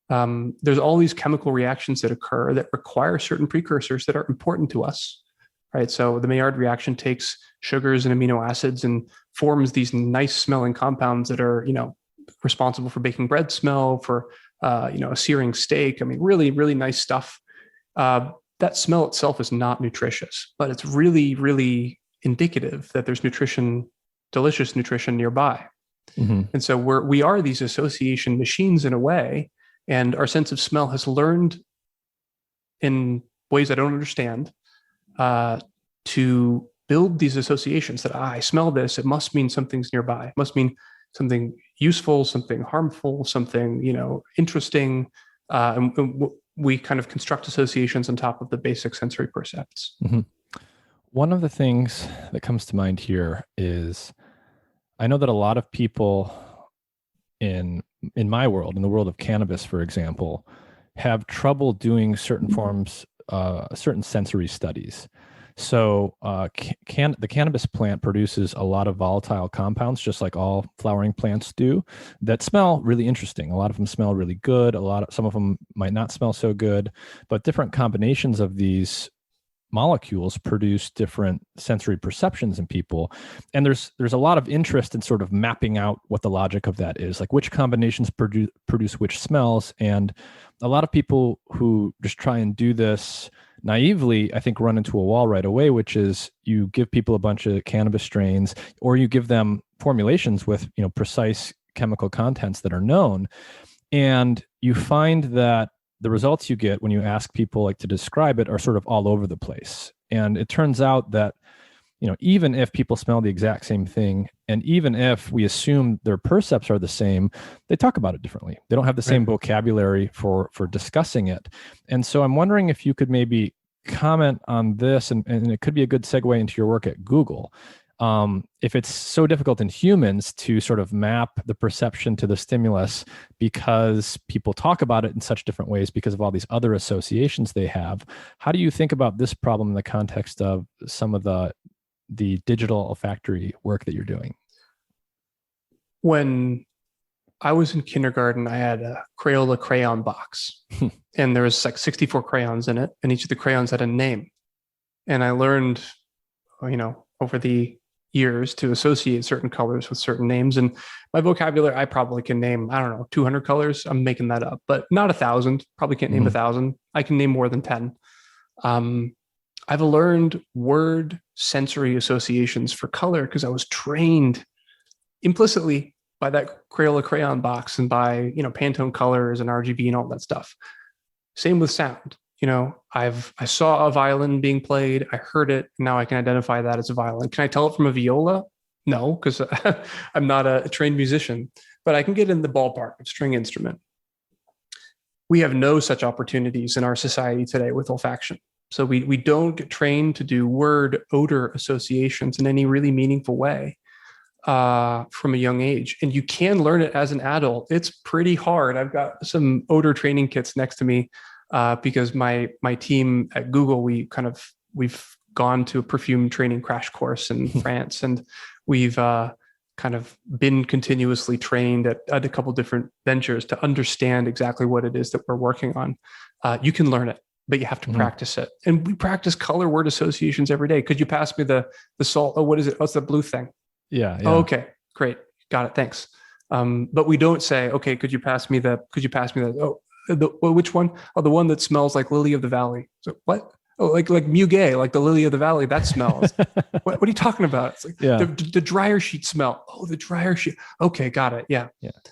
There's all these chemical reactions that occur that require certain precursors that are important to us, right? So the Maillard reaction takes sugars and amino acids and forms these nice smelling compounds that are, responsible for baking bread smell, for, a searing steak. I mean, really, really nice stuff. That smell itself is not nutritious, but it's really, really indicative that there's delicious nutrition nearby. Mm-hmm. And so we are these association machines in a way, and our sense of smell has learned in ways I don't understand to build these associations that I smell this, it must mean something's nearby. It must mean something useful, something harmful, something, interesting. And we kind of construct associations on top of the basic sensory percepts. Mm-hmm. One of the things that comes to mind here is I know that a lot of people in my world, in the world of cannabis, for example, have trouble doing certain forms, certain sensory studies. So the cannabis plant produces a lot of volatile compounds, just like all flowering plants do, that smell really interesting. A lot of them smell really good. Some of them might not smell so good, but different combinations of these molecules produce different sensory perceptions in people. And there's a lot of interest in sort of mapping out what the logic of that is, like which combinations produce which smells. And a lot of people who just try and do this naively, I think, run into a wall right away, which is you give people a bunch of cannabis strains, or you give them formulations with, precise chemical contents that are known. And you find that the results you get when you ask people like to describe it are sort of all over the place. And it turns out that, even if people smell the exact same thing, and even if we assume their percepts are the same, they talk about it differently. They don't have the same vocabulary for discussing it. And so I'm wondering if you could maybe comment on this, and it could be a good segue into your work at Google. If it's so difficult in humans to sort of map the perception to the stimulus because people talk about it in such different ways because of all these other associations they have, how do you think about this problem in the context of some of the digital olfactory work that you're doing? When I was in kindergarten, I had a Crayola crayon box and there was like 64 crayons in it, and each of the crayons had a name. And I learned, over the years to associate certain colors with certain names. And my vocabulary, I probably can name, 200 colors. I'm making that up, but not 1,000. Probably can't name 1,000. I can name more than 10. I've learned word sensory associations for color because I was trained implicitly by that Crayola crayon box and by, Pantone colors and RGB and all that stuff. Same with sound. I saw a violin being played. I heard it. Now I can identify that as a violin. Can I tell it from a viola? No, because I'm not a trained musician, but I can get in the ballpark of string instrument. We have no such opportunities in our society today with olfaction. So we don't get trained to do word odor associations in any really meaningful way from a young age. And you can learn it as an adult. It's pretty hard. I've got some odor training kits next to me because my team at Google, we've gone to a perfume training crash course in France, and we've kind of been continuously trained at a couple different ventures to understand exactly what it is that we're working on. You can learn it, but you have to practice it. And we practice color word associations every day. Could you pass me the salt? Oh, what is it? What's the blue thing? Yeah. Oh, okay, great. Got it. Thanks. But we don't say, okay, could you pass me that? Oh, which one? Oh, the one that smells like lily of the valley. So what? Oh, like muguet, like the lily of the valley, that smells. What are you talking about? It's like the dryer sheet smell. Oh, the dryer sheet. Okay, got it. Yeah.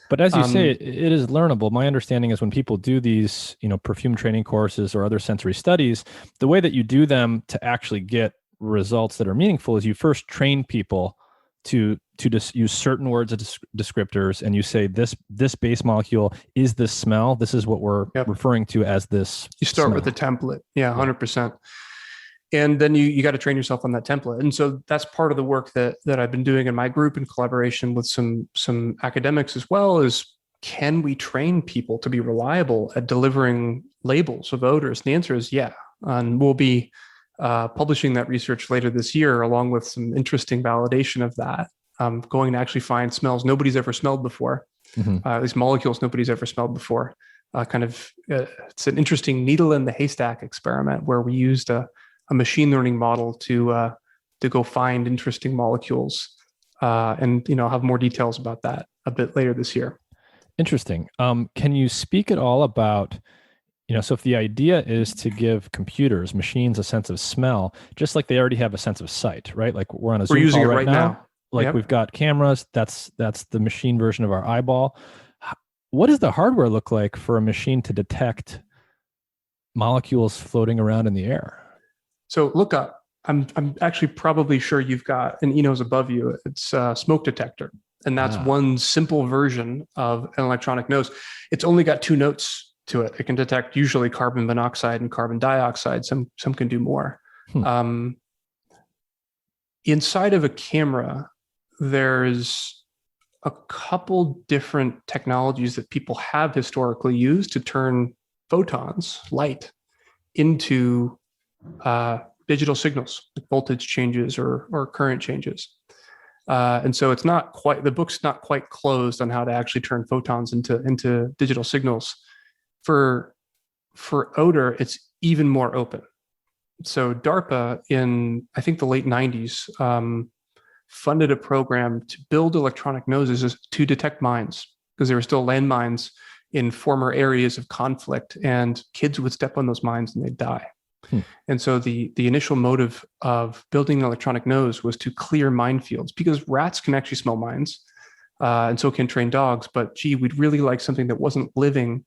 But as you say, it is learnable. My understanding is when people do these, perfume training courses or other sensory studies, the way that you do them to actually get results that are meaningful is you first train people to just use certain words as descriptors, and you say this base molecule is this smell. This is what we're referring to as this. You start smell. with the template. Yeah, 100%. And then you got to train yourself on that template. And so that's part of the work that I've been doing in my group in collaboration with some academics as well, is can we train people to be reliable at delivering labels of odors? And the answer is yeah. And we'll be publishing that research later this year, along with some interesting validation of that. Going to actually find smells nobody's ever smelled before, these molecules nobody's ever smelled before. It's an interesting needle in the haystack experiment where we used a machine learning model to go find interesting molecules, and I'll have more details about that a bit later this year. Interesting. Can you speak at all about, so if the idea is to give machines a sense of smell, just like they already have a sense of sight, right? Like we're on a Zoom using call it right now. Like we've got cameras. That's the machine version of our eyeball. What does the hardware look like for a machine to detect molecules floating around in the air? So look up. I'm actually probably sure you've got an eNose above you. It's a smoke detector. And that's one simple version of an electronic nose. It's only got 2 notes to it. It can detect usually carbon monoxide and carbon dioxide. Some can do more. Inside of a camera, there's a couple different technologies that people have historically used to turn photons, light, into digital signals, like voltage changes or current changes. And so the book's not quite closed on how to actually turn photons into digital signals. For odor, it's even more open. So DARPA in, I think, the late 90s, funded a program to build electronic noses to detect mines, because there were still landmines in former areas of conflict, and kids would step on those mines and they'd die. And so the initial motive of building an electronic nose was to clear minefields, because rats can actually smell mines, and so can trained dogs. But we'd really like something that wasn't living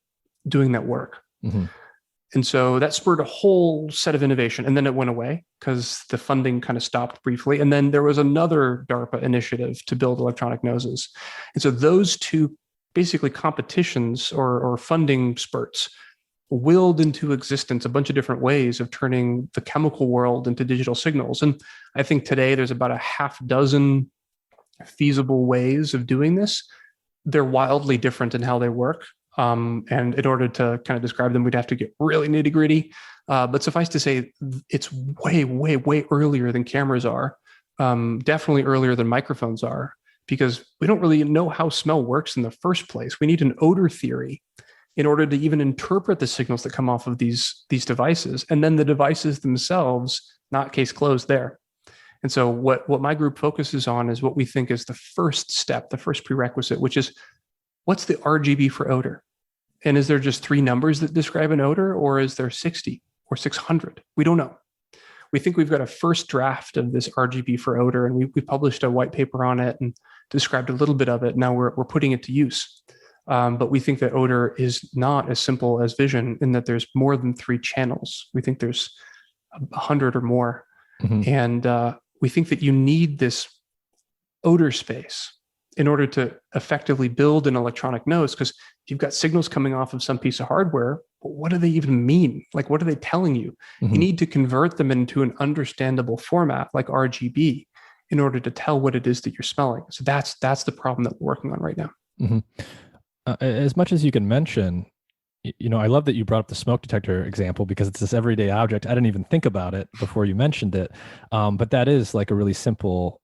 doing that work. And so that spurred a whole set of innovation. And then it went away because the funding kind of stopped briefly. And then there was another DARPA initiative to build electronic noses. And so those two basically competitions or funding spurts willed into existence a bunch of different ways of turning the chemical world into digital signals. And I think today there's about a half dozen feasible ways of doing this. They're wildly different in how they work. And in order to kind of describe them, we'd have to get really nitty gritty. But suffice to say, it's way, way, way earlier than cameras are. Definitely earlier than microphones are, because we don't really know how smell works in the first place. We need an odor theory in order to even interpret the signals that come off of these devices. And then the devices themselves, not case closed there. And so what my group focuses on is what we think is the first step, the first prerequisite, which is, what's the RGB for odor? And is there just 3 numbers that describe an odor, or is there 60 or 600? We don't know. We think we've got a first draft of this RGB for odor, and we published a white paper on it and described a little bit of it. Now we're putting it to use. But we think that odor is not as simple as vision, in that there's more than 3 channels. We think there's 100 or more. And we think that you need this odor space in order to effectively build an electronic nose, because if you've got signals coming off of some piece of hardware, what do they even mean? Like, what are they telling you? You need to convert them into an understandable format like RGB in order to tell what it is that you're smelling. So that's the problem that we're working on right now. As much as you can mention, I love that you brought up the smoke detector example, because it's this everyday object. I didn't even think about it before you mentioned it. But that is like a really simple,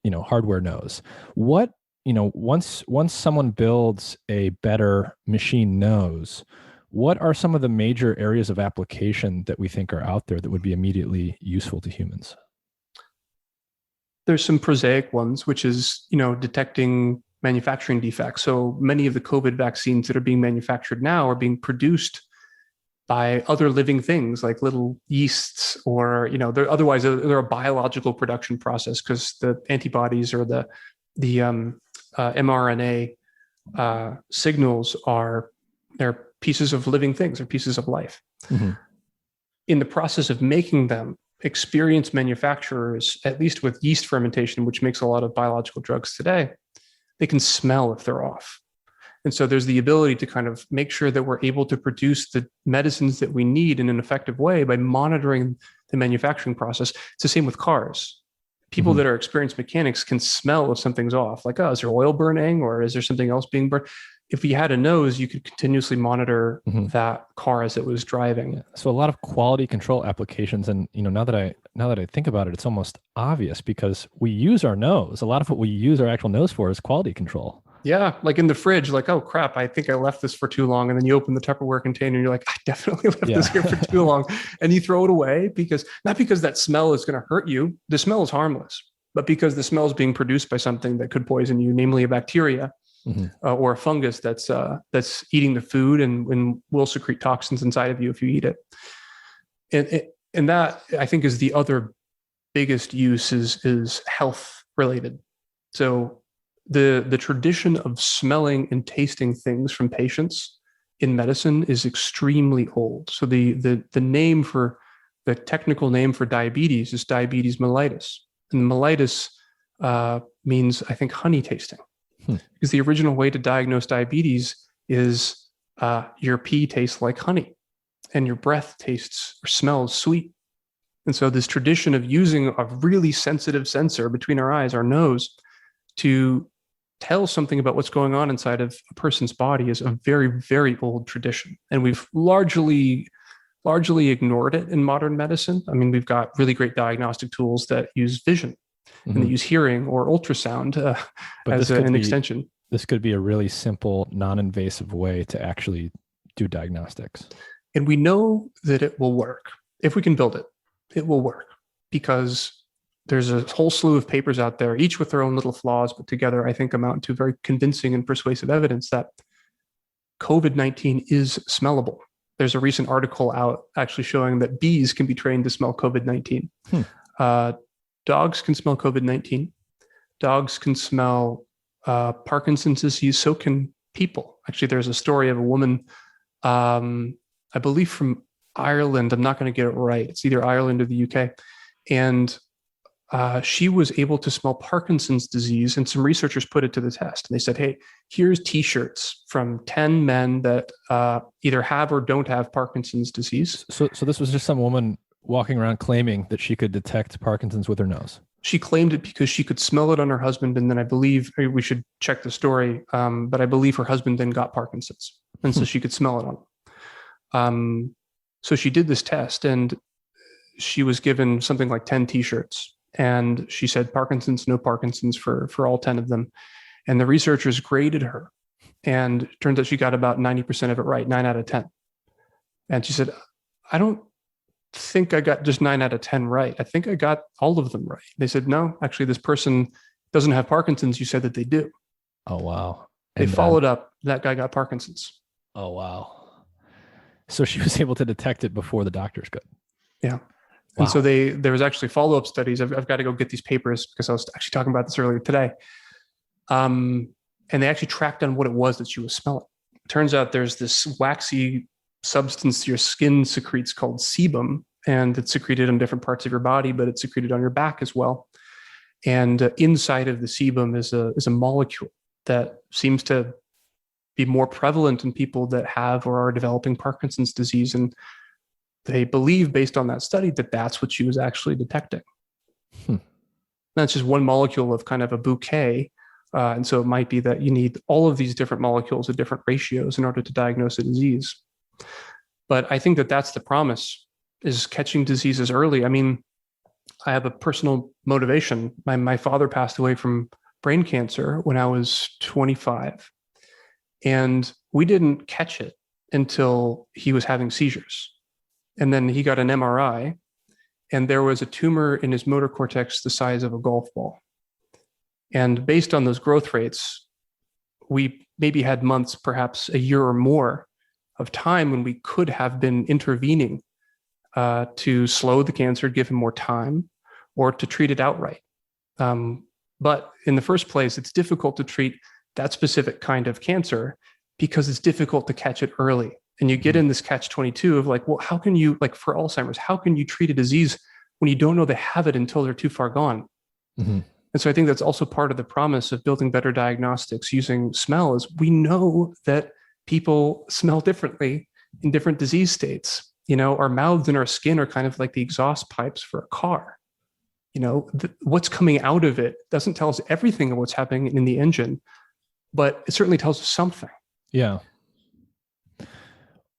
hardware nose. What once someone builds a better machine nose, what are some of the major areas of application that we think are out there that would be immediately useful to humans? There's some prosaic ones, which is, detecting manufacturing defects. So many of the COVID vaccines that are being manufactured now are being produced by other living things like little yeasts, or otherwise they're a biological production process, because the antibodies or the mRNA signals they're pieces of living things, or pieces of life. Mm-hmm. In the process of making them, experienced manufacturers, at least with yeast fermentation, which makes a lot of biological drugs today, they can smell if they're off. And so there's the ability to kind of make sure that we're able to produce the medicines that we need in an effective way by monitoring the manufacturing process. It's the same with cars. People that are experienced mechanics can smell if something's off, like, oh, is there oil burning, or is there something else being burned? If you had a nose, you could continuously monitor that car as it was driving. Yeah. So a lot of quality control applications. And, now that I think about it, it's almost obvious, because we use our nose. A lot of what we use our actual nose for is quality control. Yeah. Like in the fridge, like, oh crap, I think I left this for too long. And then you open the Tupperware container and you're like, I definitely left this here for too long. And you throw it away, not because that smell is going to hurt you. The smell is harmless, but because the smell is being produced by something that could poison you, namely a bacteria. Or a fungus that's eating the food and will secrete toxins inside of you if you eat it. And that, I think, is the other biggest use is health related. So the tradition of smelling and tasting things from patients in medicine is extremely old. So the technical name for diabetes is diabetes mellitus, and mellitus means, I think, honey tasting. Because the original way to diagnose diabetes is your pee tastes like honey and your breath tastes or smells sweet. And so this tradition of using a really sensitive sensor between our eyes, our nose, to tell something about what's going on inside of a person's body is a very, very old tradition. And we've largely ignored it in modern medicine. I mean, we've got really great diagnostic tools that use vision. And they use hearing or ultrasound as an extension. This could be a really simple, non-invasive way to actually do diagnostics. And we know that it will work. If we can build it, it will work, because there's a whole slew of papers out there, each with their own little flaws, but together I think amount to very convincing and persuasive evidence that COVID-19 is smellable. There's a recent article out actually showing that bees can be trained to smell COVID-19. Dogs can smell COVID-19. Dogs can smell Parkinson's disease. So can people. Actually, there's a story of a woman, I believe from Ireland. I'm not going to get it right. It's either Ireland or the UK. And she was able to smell Parkinson's disease, and some researchers put it to the test. And they said, hey, here's T-shirts from 10 men that either have or don't have Parkinson's disease. So this was just some woman walking around claiming that she could detect Parkinson's with her nose. She claimed it because she could smell it on her husband. And then I believe, we should check the story, but I believe her husband then got Parkinson's. And so she could smell it on him. So she did this test, and she was given something like 10 T-shirts. And she said Parkinson's, no Parkinson's for all 10 of them. And the researchers graded her. And it turns out she got about 90% of it right, 9 out of 10. And she said, I don't think I got just 9 out of 10 right. I think I got all of them right. They said, no, actually, this person doesn't have Parkinson's. You said that they do. Oh, wow. They followed up. That guy got Parkinson's. Oh, wow. So she was able to detect it before the doctors could. Yeah. Wow. And so there was actually follow-up studies. I've got to go get these papers because I was actually talking about this earlier today. And they actually tracked down what it was that she was smelling. It turns out there's this waxy substance your skin secretes called sebum, and it's secreted on different parts of your body, but it's secreted on your back as well. And inside of the sebum is a molecule that seems to be more prevalent in people that have or are developing Parkinson's disease. And they believe, based on that study, that that's what she was actually detecting. That's just one molecule of kind of a bouquet. And so it might be that you need all of these different molecules at different ratios in order to diagnose a disease. But I think that that's the promise, is catching diseases early. I mean, I have a personal motivation. My father passed away from brain cancer when I was 25. And we didn't catch it until he was having seizures. And then he got an MRI, and there was a tumor in his motor cortex the size of a golf ball. And based on those growth rates, we maybe had months, perhaps a year or more of time when we could have been intervening to slow the cancer, give him more time, or to treat it outright. But in the first place, it's difficult to treat that specific kind of cancer because it's difficult to catch it early. And you get in this catch-22 of like, well, how can you, like for Alzheimer's, how can you treat a disease when you don't know they have it until they're too far gone? Mm-hmm. And so I think that's also part of the promise of building better diagnostics using smell is we know that people smell differently in different disease states. You know, our mouths and our skin are kind of like the exhaust pipes for a car. You know, what's coming out of it doesn't tell us everything of what's happening in the engine, but it certainly tells us something. Yeah.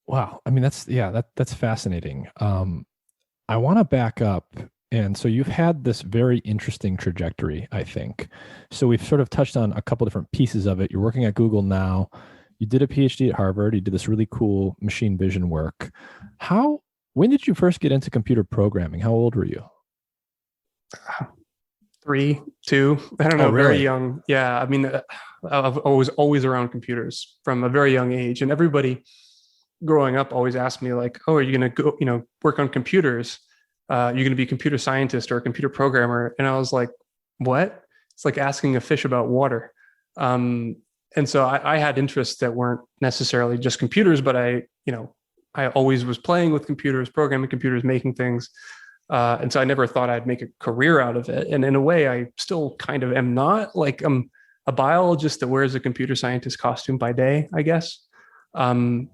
Wow. I mean, that's fascinating. I want to back up. And so you've had this very interesting trajectory, I think. So we've sort of touched on a couple different pieces of it. You're working at Google now. You did a PhD at Harvard. You did this really cool machine vision work. When did you first get into computer programming? How old were you? 3, 2, I don't know, really? Very young. Yeah. I mean, I was always around computers from a very young age. And everybody growing up always asked me like, oh, are you going to go, work on computers? You're going to be a computer scientist or a computer programmer. And I was like, what? It's like asking a fish about water. And so I had interests that weren't necessarily just computers, but I always was playing with computers, programming computers, making things. And so I never thought I'd make a career out of it. And in a way, I still kind of am not. Like I'm a biologist that wears a computer scientist costume by day, I guess. And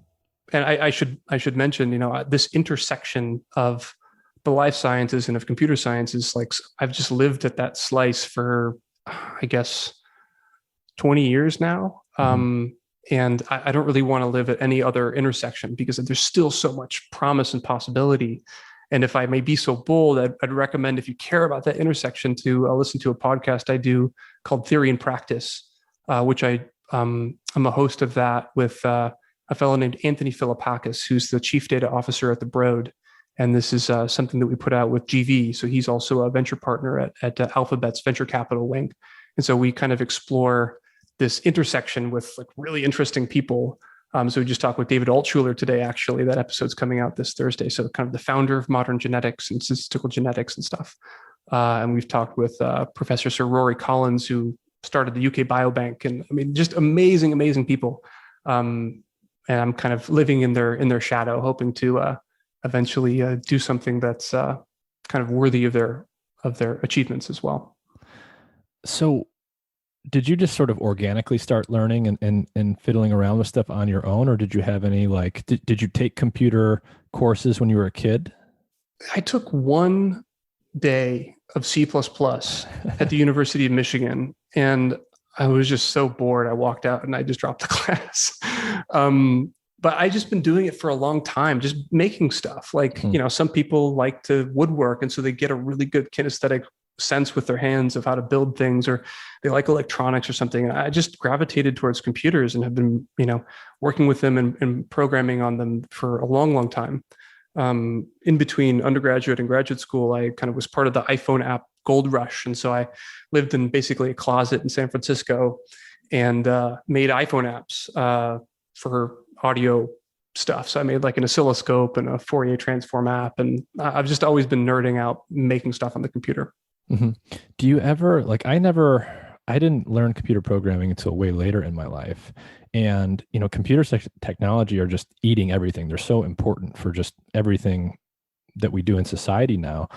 I should mention, this intersection of the life sciences and of computer sciences, like I've just lived at that slice for, I guess, 20 years now. And I don't really want to live at any other intersection because there's still so much promise and possibility. And if I may be so bold, I'd recommend if you care about that intersection to listen to a podcast I do called Theory and Practice, which I'm a host of that with a fellow named Anthony Philippakis, who's the chief data officer at the Broad. And this is something that we put out with GV. So he's also a venture partner at Alphabet's venture capital wing. And so we kind of explore this intersection with like really interesting people. So we just talked with David Altshuler today, actually. That episode's coming out this Thursday. So kind of the founder of modern genetics and statistical genetics and stuff. And we've talked with Professor Sir Rory Collins, who started the UK Biobank. And I mean, just amazing, amazing people. And I'm kind of living in their shadow, hoping to eventually do something that's kind of worthy of their achievements as well. So did you just sort of organically start learning and fiddling around with stuff on your own? Or did you have any, did you take computer courses when you were a kid? I took one day of C++ at the University of Michigan, and I was just so bored. I walked out and I just dropped the class. But I just been doing it for a long time, just making stuff. Some people like to woodwork, and so they get a really good kinesthetic sense with their hands of how to build things, or they like electronics or something. And I just gravitated towards computers and have been, working with them and programming on them for a long, long time. In between undergraduate and graduate school, I kind of was part of the iPhone app gold rush. And so I lived in basically a closet in San Francisco and made iPhone apps for audio stuff. So I made like an oscilloscope and a Fourier transform app. And I've just always been nerding out making stuff on the computer. Mm-hmm. Do you ever, I didn't learn computer programming until way later in my life. And, computer technology are just eating everything. They're so important for just everything that we do in society now.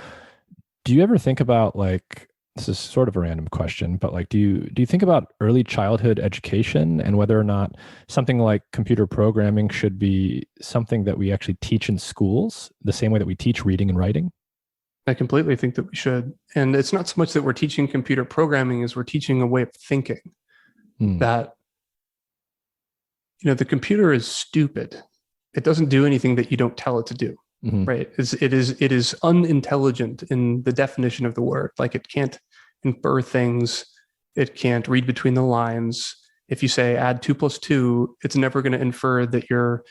Do you ever think about this is sort of a random question, but do you think about early childhood education and whether or not something like computer programming should be something that we actually teach in schools the same way that we teach reading and writing? I completely think that we should. And it's not so much that we're teaching computer programming as we're teaching a way of thinking that, the computer is stupid. It doesn't do anything that you don't tell it to do, right? It is unintelligent in the definition of the word. Like it can't infer things. It can't read between the lines. If you say add 2 plus 2, it's never going to infer that you're,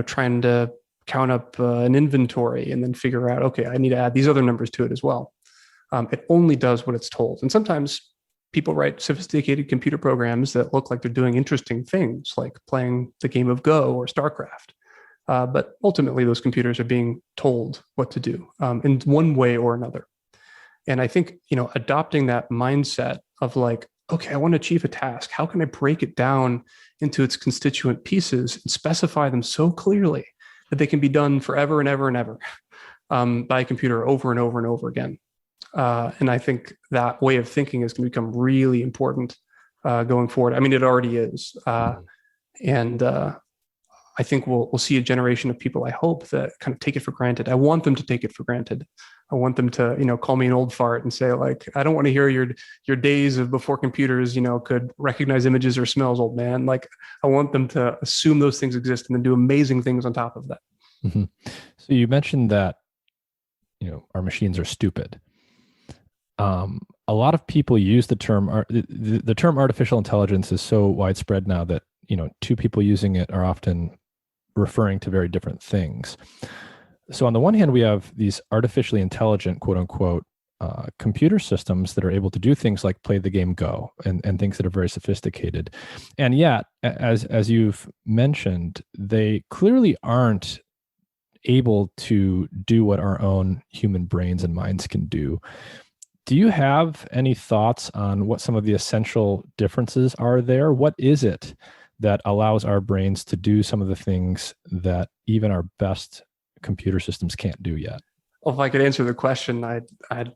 trying to count up an inventory and then figure out, okay, I need to add these other numbers to it as well. It only does what it's told. And sometimes people write sophisticated computer programs that look like they're doing interesting things, like playing the game of Go or StarCraft. But ultimately, those computers are being told what to do in one way or another. And I think, adopting that mindset of like, okay, I want to achieve a task. How can I break it down into its constituent pieces and specify them so clearly that they can be done forever and ever and ever by a computer over and over and over again? And I think that way of thinking is going to become really important going forward. I mean, it already is. And I think we'll see a generation of people, I hope, that kind of take it for granted. I want them to take it for granted. I want them to, call me an old fart and say, like, I don't want to hear your days of before computers, could recognize images or smells, old man. Like, I want them to assume those things exist and then do amazing things on top of that. Mm-hmm. So you mentioned that, our machines are stupid. A lot of people use the term, the term artificial intelligence is so widespread now that, two people using it are often referring to very different things. So on the one hand, we have these artificially intelligent, quote unquote, computer systems that are able to do things like play the game Go and things that are very sophisticated. And yet, as you've mentioned, they clearly aren't able to do what our own human brains and minds can do. Do you have any thoughts on what some of the essential differences are there? What is it that allows our brains to do some of the things that even our best computer systems can't do yet? Well, if I could answer the question, I'd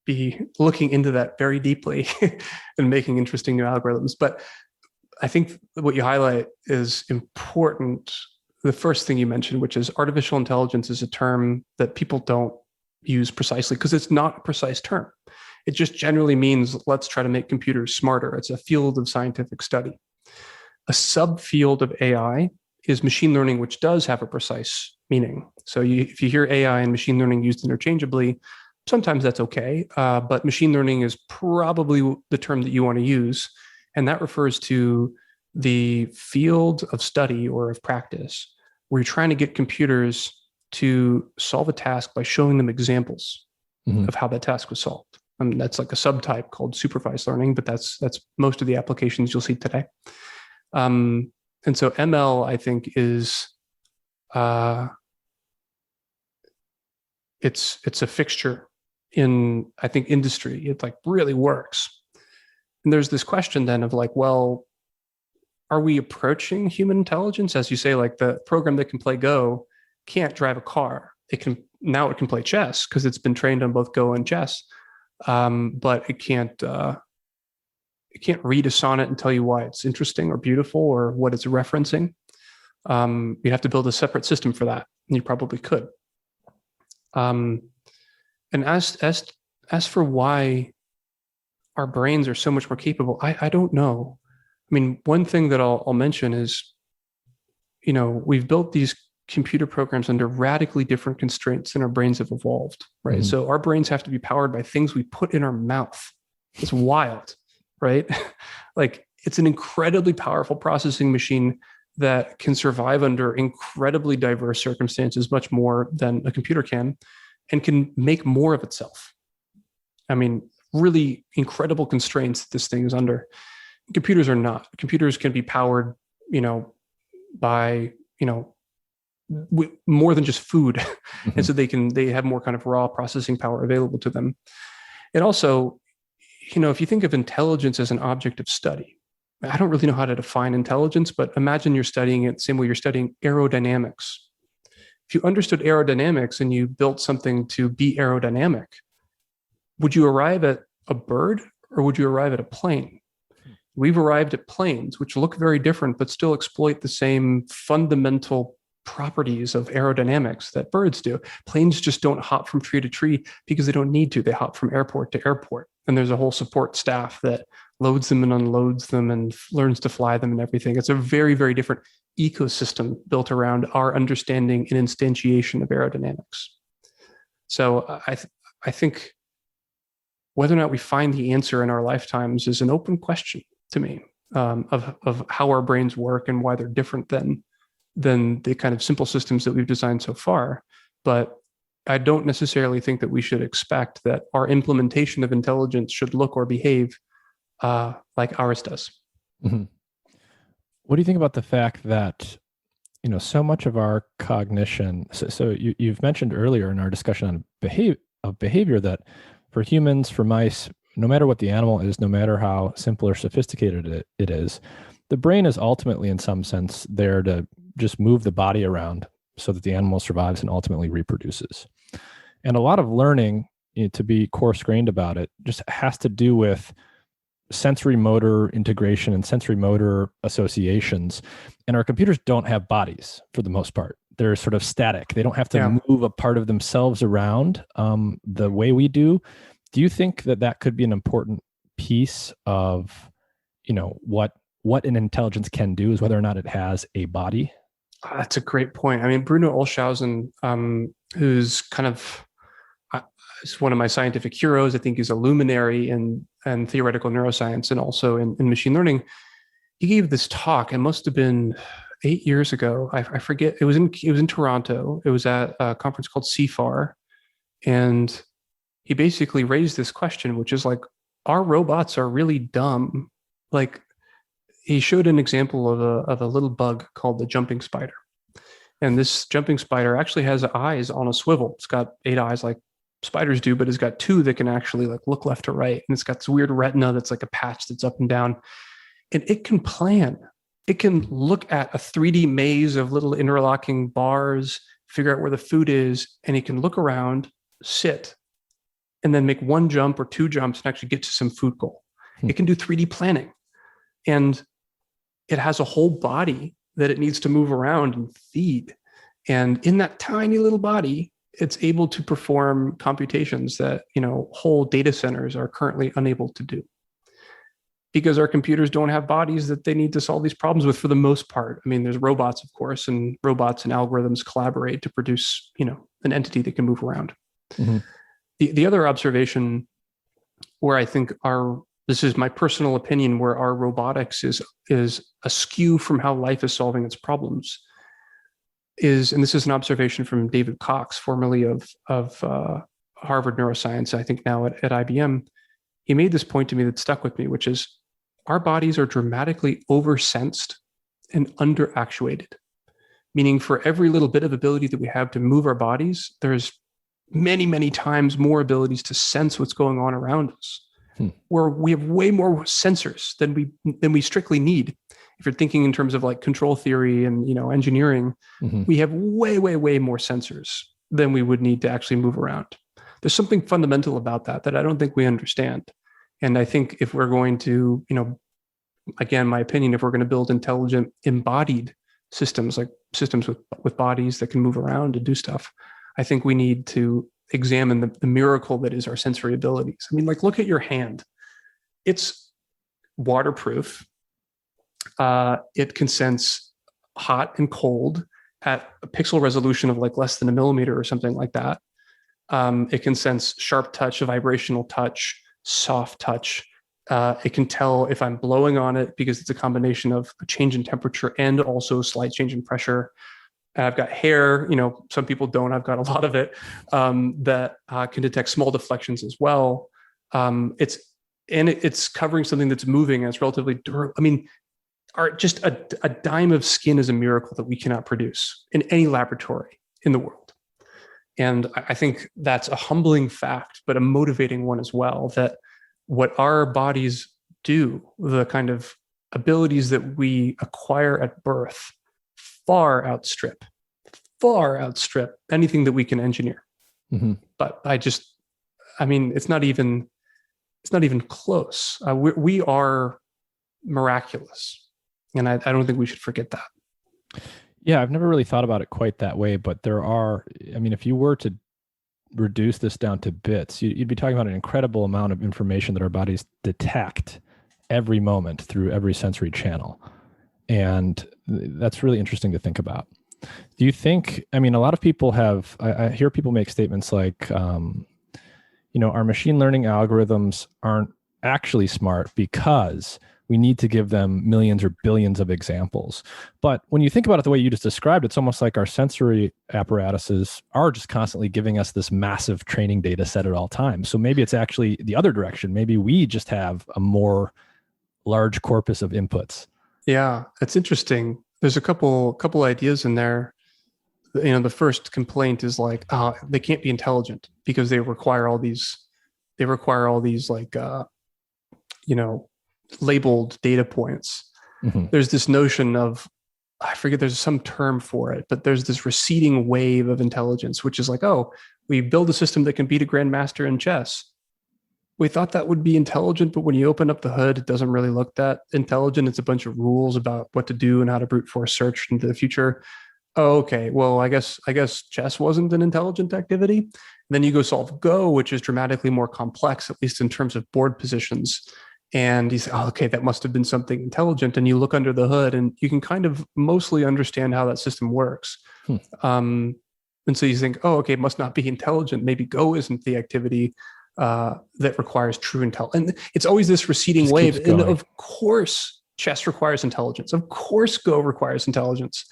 be looking into that very deeply and making interesting new algorithms. But I think what you highlight is important. The first thing you mentioned, which is artificial intelligence, is a term that people don't use precisely because it's not a precise term. It just generally means let's try to make computers smarter. It's a field of scientific study. A subfield of AI is machine learning, which does have a precise meaning. So if you hear AI and machine learning used interchangeably, sometimes that's okay. But machine learning is probably the term that you want to use. And that refers to the field of study or of practice where you're trying to get computers to solve a task by showing them examples of how that task was solved. That's like a subtype called supervised learning, but that's most of the applications you'll see today. And so ML, I think, is it's a fixture in, I think, industry. It like really works. And there's this question then of like, well, are we approaching human intelligence? As you say, like the program that can play Go can't drive a car. It can play chess because it's been trained on both Go and chess. But it can't read a sonnet and tell you why it's interesting or beautiful or what it's referencing. You'd have to build a separate system for that, and you probably could. And as for why our brains are so much more capable, I don't know. I mean, one thing that I'll mention is, we've built these computer programs under radically different constraints than our brains have evolved, right? Mm-hmm. So our brains have to be powered by things we put in our mouth. It's wild, right? Like it's an incredibly powerful processing machine that can survive under incredibly diverse circumstances, much more than a computer can, and can make more of itself. I mean, really incredible constraints that this thing is under. Computers are not. Computers can be powered, by, more than just food. Mm-hmm. And so they have more kind of raw processing power available to them. And also, if you think of intelligence as an object of study, I don't really know how to define intelligence, but imagine you're studying it the same way you're studying aerodynamics. If you understood aerodynamics and you built something to be aerodynamic, would you arrive at a bird or would you arrive at a plane? We've arrived at planes, which look very different, but still exploit the same fundamental properties of aerodynamics that birds do. Planes just don't hop from tree to tree because they don't need to. They hop from airport to airport. And there's a whole support staff that loads them and unloads them and learns to fly them and everything. It's a very, very different ecosystem built around our understanding and instantiation of aerodynamics. So I think whether or not we find the answer in our lifetimes is an open question to me, of how our brains work and why they're different than the kind of simple systems that we've designed so far. But I don't necessarily think that we should expect that our implementation of intelligence should look or behave like ours does. Mm-hmm. What do you think about the fact that, so much of our cognition, so you've mentioned earlier in our discussion on behavior that for humans, for mice, no matter what the animal is, no matter how simple or sophisticated it is, the brain is ultimately, in some sense, there to just move the body around so that the animal survives and ultimately reproduces. And a lot of learning, to be coarse-grained about it, just has to do with sensory motor integration and sensory motor associations. And our computers don't have bodies for the most part. They're sort of static. They don't have to move a part of themselves around the way we do. Do you think that could be an important piece of, what an intelligence can do, is whether or not it has a body? That's a great point. I mean, Bruno Olshausen, who's kind of is one of my scientific heroes. I think he's a luminary in theoretical neuroscience and also in machine learning. He gave this talk. It must have been 8 years ago. I forget. It was in Toronto. It was at a conference called CFAR, and he basically raised this question, which is like, our robots are really dumb. Like, he showed an example of a little bug called the jumping spider. And this jumping spider actually has eyes on a swivel. It's got 8 eyes like spiders do, but it's got 2 that can actually like look left to right. And it's got this weird retina that's like a patch that's up and down. And it can plan. It can look at a 3D maze of little interlocking bars, figure out where the food is, and it can look around, sit, and then make 1 jump or 2 jumps and actually get to some food goal. It can do 3D planning. And it has a whole body that it needs to move around and feed. And in that tiny little body, it's able to perform computations that, whole data centers are currently unable to do. Because our computers don't have bodies that they need to solve these problems with for the most part. I mean, there's robots, of course, and robots and algorithms collaborate to produce, an entity that can move around. Mm-hmm. The other observation where I think this is my personal opinion, where our robotics is askew from how life is solving its problems, and this is an observation from David Cox, formerly of Harvard Neuroscience, I think now at IBM. He made this point to me that stuck with me, which is our bodies are dramatically oversensed and underactuated, meaning for every little bit of ability that we have to move our bodies, there's many, many times more abilities to sense what's going on around us. Where we have way more sensors than we strictly need. If you're thinking in terms of like control theory and engineering, we have way, way, way more sensors than we would need to actually move around. There's something fundamental about that I don't think we understand. And I think if we're going to, again, my opinion, if we're going to build intelligent embodied systems, like systems with bodies that can move around and do stuff, I think we need to examine the miracle that is our sensory abilities. I mean, like, look at your hand. It's waterproof. It can sense hot and cold at a pixel resolution of like less than a millimeter or something like that. It can sense sharp touch, vibrational touch, soft touch. It can tell if I'm blowing on it because it's a combination of a change in temperature and also a slight change in pressure. I've got hair, some people don't. I've got a lot of it that can detect small deflections as well. It's covering something that's moving and it's relatively durable. I mean, just a dime of skin is a miracle that we cannot produce in any laboratory in the world. And I think that's a humbling fact, but a motivating one as well, that what our bodies do, the kind of abilities that we acquire at birth, far outstrip anything that we can engineer. Mm-hmm. But it's not even close. We are miraculous. And I don't think we should forget that. Yeah, I've never really thought about it quite that way, but if you were to reduce this down to bits, you'd be talking about an incredible amount of information that our bodies detect every moment through every sensory channel. And that's really interesting to think about. Do you think, a lot of people I hear people make statements like, our machine learning algorithms aren't actually smart because we need to give them millions or billions of examples. But when you think about it the way you just described, it's almost like our sensory apparatuses are just constantly giving us this massive training data set at all times. So maybe it's actually the other direction. Maybe we just have a more large corpus of inputs. Yeah, that's interesting. There's a couple ideas in there. The first complaint is like, they can't be intelligent because they require all these like, labeled data points. Mm-hmm. There's this notion of, I forget, there's some term for it, but there's this receding wave of intelligence, which is like, oh, we build a system that can beat a grandmaster in chess. We thought that would be intelligent, but when you open up the hood, it doesn't really look that intelligent. It's a bunch of rules about what to do and how to brute force search into the future. Oh, okay. Well, I guess chess wasn't an intelligent activity. And then you go solve Go, which is dramatically more complex, at least in terms of board positions. And you say, oh, okay, that must have been something intelligent. And you look under the hood and you can kind of mostly understand how that system works. And so you think, oh, okay, it must not be intelligent. Maybe Go isn't the activity that requires true intelligence. And it's always this receding wave. And of course, chess requires intelligence. Of course, Go requires intelligence.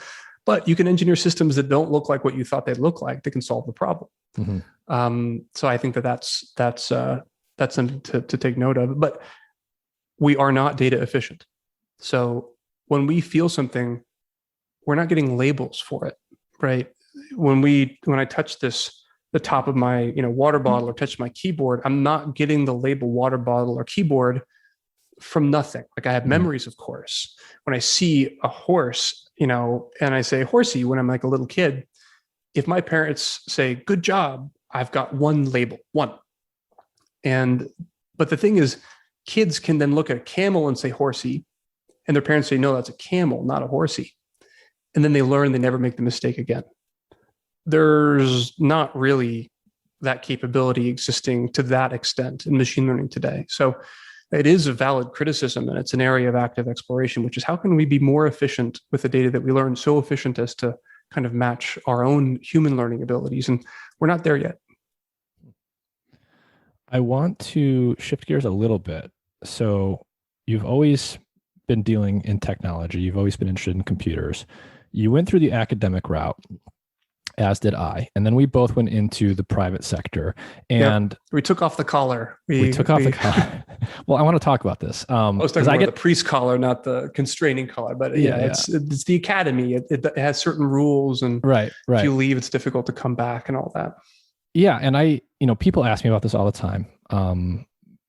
But you can engineer systems that don't look like what you thought they'd look like that can solve the problem. Mm-hmm. So I think that's something to take note of. But we are not data efficient. So when we feel something, we're not getting labels for it, right? When I touch the top of my water bottle or touch my keyboard, I'm not getting the label water bottle or keyboard from nothing. Like I have memories, of course. When I see a horse, and I say horsey when I'm like a little kid, if my parents say, good job, I've got one label, one. But the thing is, kids can then look at a camel and say horsey, and their parents say, no, that's a camel, not a horsey. And then they learn, they never make the mistake again. There's not really that capability existing to that extent in machine learning today. So it is a valid criticism, and it's an area of active exploration, which is how can we be more efficient with the data that we learn, so efficient as to kind of match our own human learning abilities. And we're not there yet. I want to shift gears a little bit. So you've always been dealing in technology. You've always been interested in computers. You went through the academic route, as did I. And then we both went into the private sector. And we took off the collar. We took off the collar. Well, I want to talk about this. I was talking about the priest collar, not the constraining collar. But it's the academy. It has certain rules. And right. if you leave, it's difficult to come back and all that. Yeah. And people ask me about this all the time,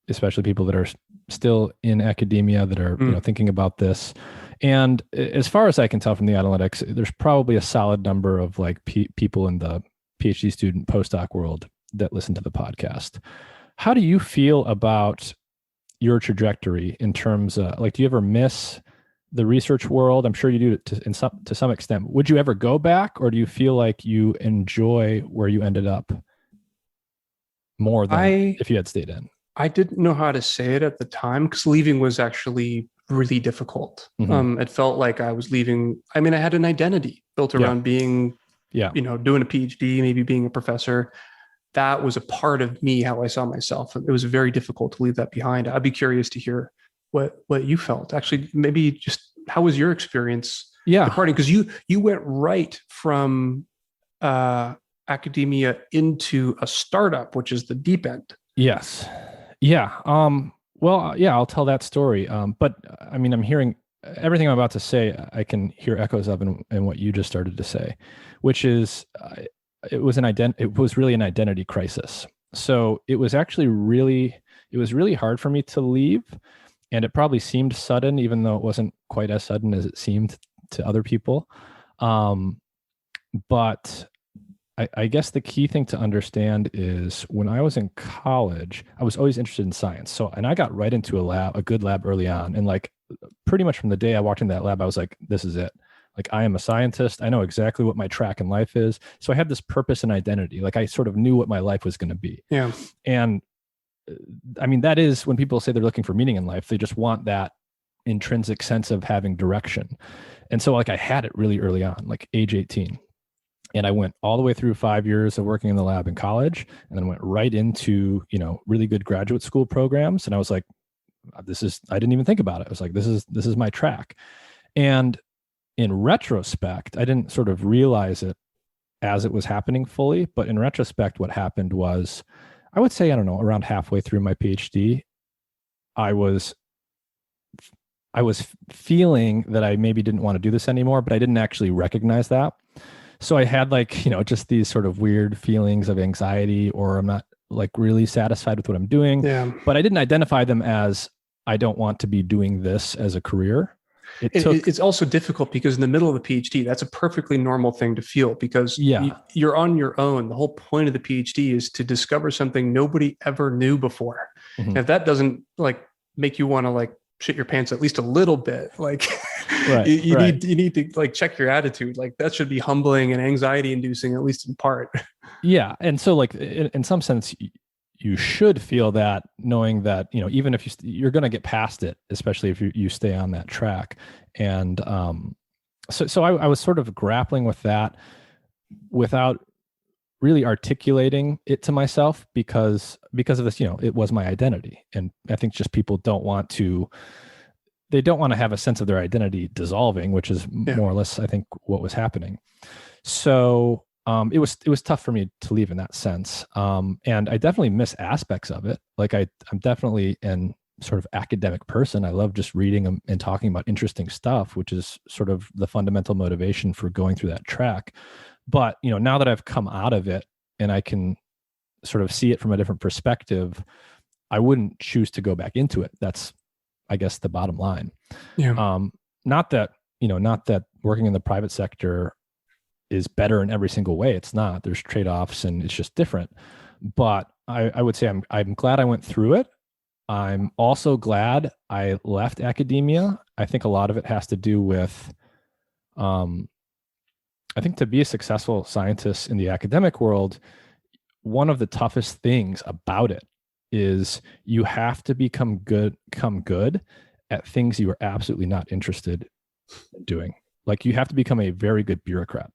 especially people that are still in academia that are thinking about this. And as far as I can tell from the analytics, there's probably a solid number of like people in the PhD student postdoc world that listen to the podcast. How do you feel about your trajectory in terms of do you ever miss the research world? I'm sure you do to some extent. Would you ever go back, or do you feel like you enjoy where you ended up more than if you had stayed in? I didn't know how to say it at the time because leaving was actually really difficult. Mm-hmm. It felt like I was leaving. I mean, I had an identity built around being, doing a PhD, maybe being a professor. That was a part of me, how I saw myself. It was very difficult to leave that behind. I'd be curious to hear what you felt. Actually, maybe just how was your experience departing? Because you went right from academia into a startup, which is the deep end. Yes. Yeah. I'll tell that story. But I mean, I'm hearing everything I'm about to say. I can hear echoes of in what you just started to say, which is it was really an identity crisis. So it was actually really hard for me to leave, and it probably seemed sudden, even though it wasn't quite as sudden as it seemed to other people. But I guess the key thing to understand is when I was in college, I was always interested in science. And I got right into a good lab early on. And like pretty much from the day I walked in that lab, I was like, this is it. Like I am a scientist. I know exactly what my track in life is. So I had this purpose and identity. Like I sort of knew what my life was going to be. Yeah. And I mean, that is when people say they're looking for meaning in life, they just want that intrinsic sense of having direction. And so like I had it really early on, like age 18. And I went all the way through 5 years of working in the lab in college, and then went right into, really good graduate school programs. And I was like, I didn't even think about it. I was like, this is my track. And in retrospect, I didn't sort of realize it as it was happening fully. But in retrospect, what happened was, I would say, I don't know, around halfway through my PhD, I was feeling that I maybe didn't want to do this anymore, but I didn't actually recognize that. So I had just these sort of weird feelings of anxiety, or I'm not like really satisfied with what I'm doing. Yeah. But I didn't identify them as, I don't want to be doing this as a career. It's also difficult because in the middle of the PhD, that's a perfectly normal thing to feel, because you're on your own. The whole point of the PhD is to discover something nobody ever knew before. Mm-hmm. And if that doesn't make you want to shit your pants at least a little bit, right, you need to check your attitude. That should be humbling and anxiety inducing, at least in part. Yeah. And so in some sense, you should feel that, knowing that, even if you're going to get past it, especially if you stay on that track. And so I was sort of grappling with that without really articulating it to myself, because of this, it was my identity. And I think just people don't want to have a sense of their identity dissolving, which is more or less, I think, what was happening. So it was tough for me to leave in that sense. And I definitely miss aspects of it. I'm definitely an sort of academic person. I love just reading and talking about interesting stuff, which is sort of the fundamental motivation for going through that track. But, now that I've come out of it and I can sort of see it from a different perspective, I wouldn't choose to go back into it. That's, I guess, the bottom line. Yeah. Not that working in the private sector is better in every single way. It's not. There's trade-offs and it's just different. But I would say I'm glad I went through it. I'm also glad I left academia. I think a lot of it has to do with, I think, to be a successful scientist in the academic world, one of the toughest things about it is you have to become good at things you are absolutely not interested in doing. You have to become a very good bureaucrat,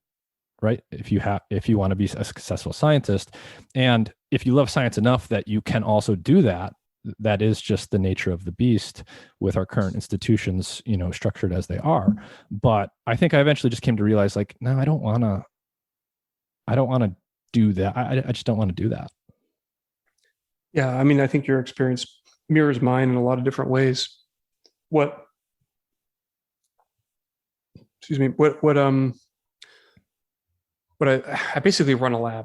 right? If you want to be a successful scientist, and if you love science enough that you can also do that, that is just the nature of the beast with our current institutions, structured as they are. But I think I eventually just came to realize, no, I don't want to do that. I just don't want to do that. Yeah. I mean, I think your experience mirrors mine in a lot of different ways. I basically run a lab.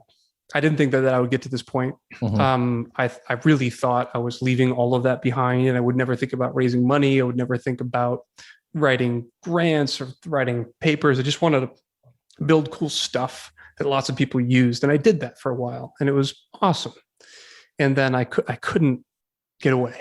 I didn't think that I would get to this point. Mm-hmm. I really thought I was leaving all of that behind, and I would never think about raising money. I would never think about writing grants or writing papers. I just wanted to build cool stuff that lots of people used. And I did that for a while, and it was awesome. And then I couldn't get away.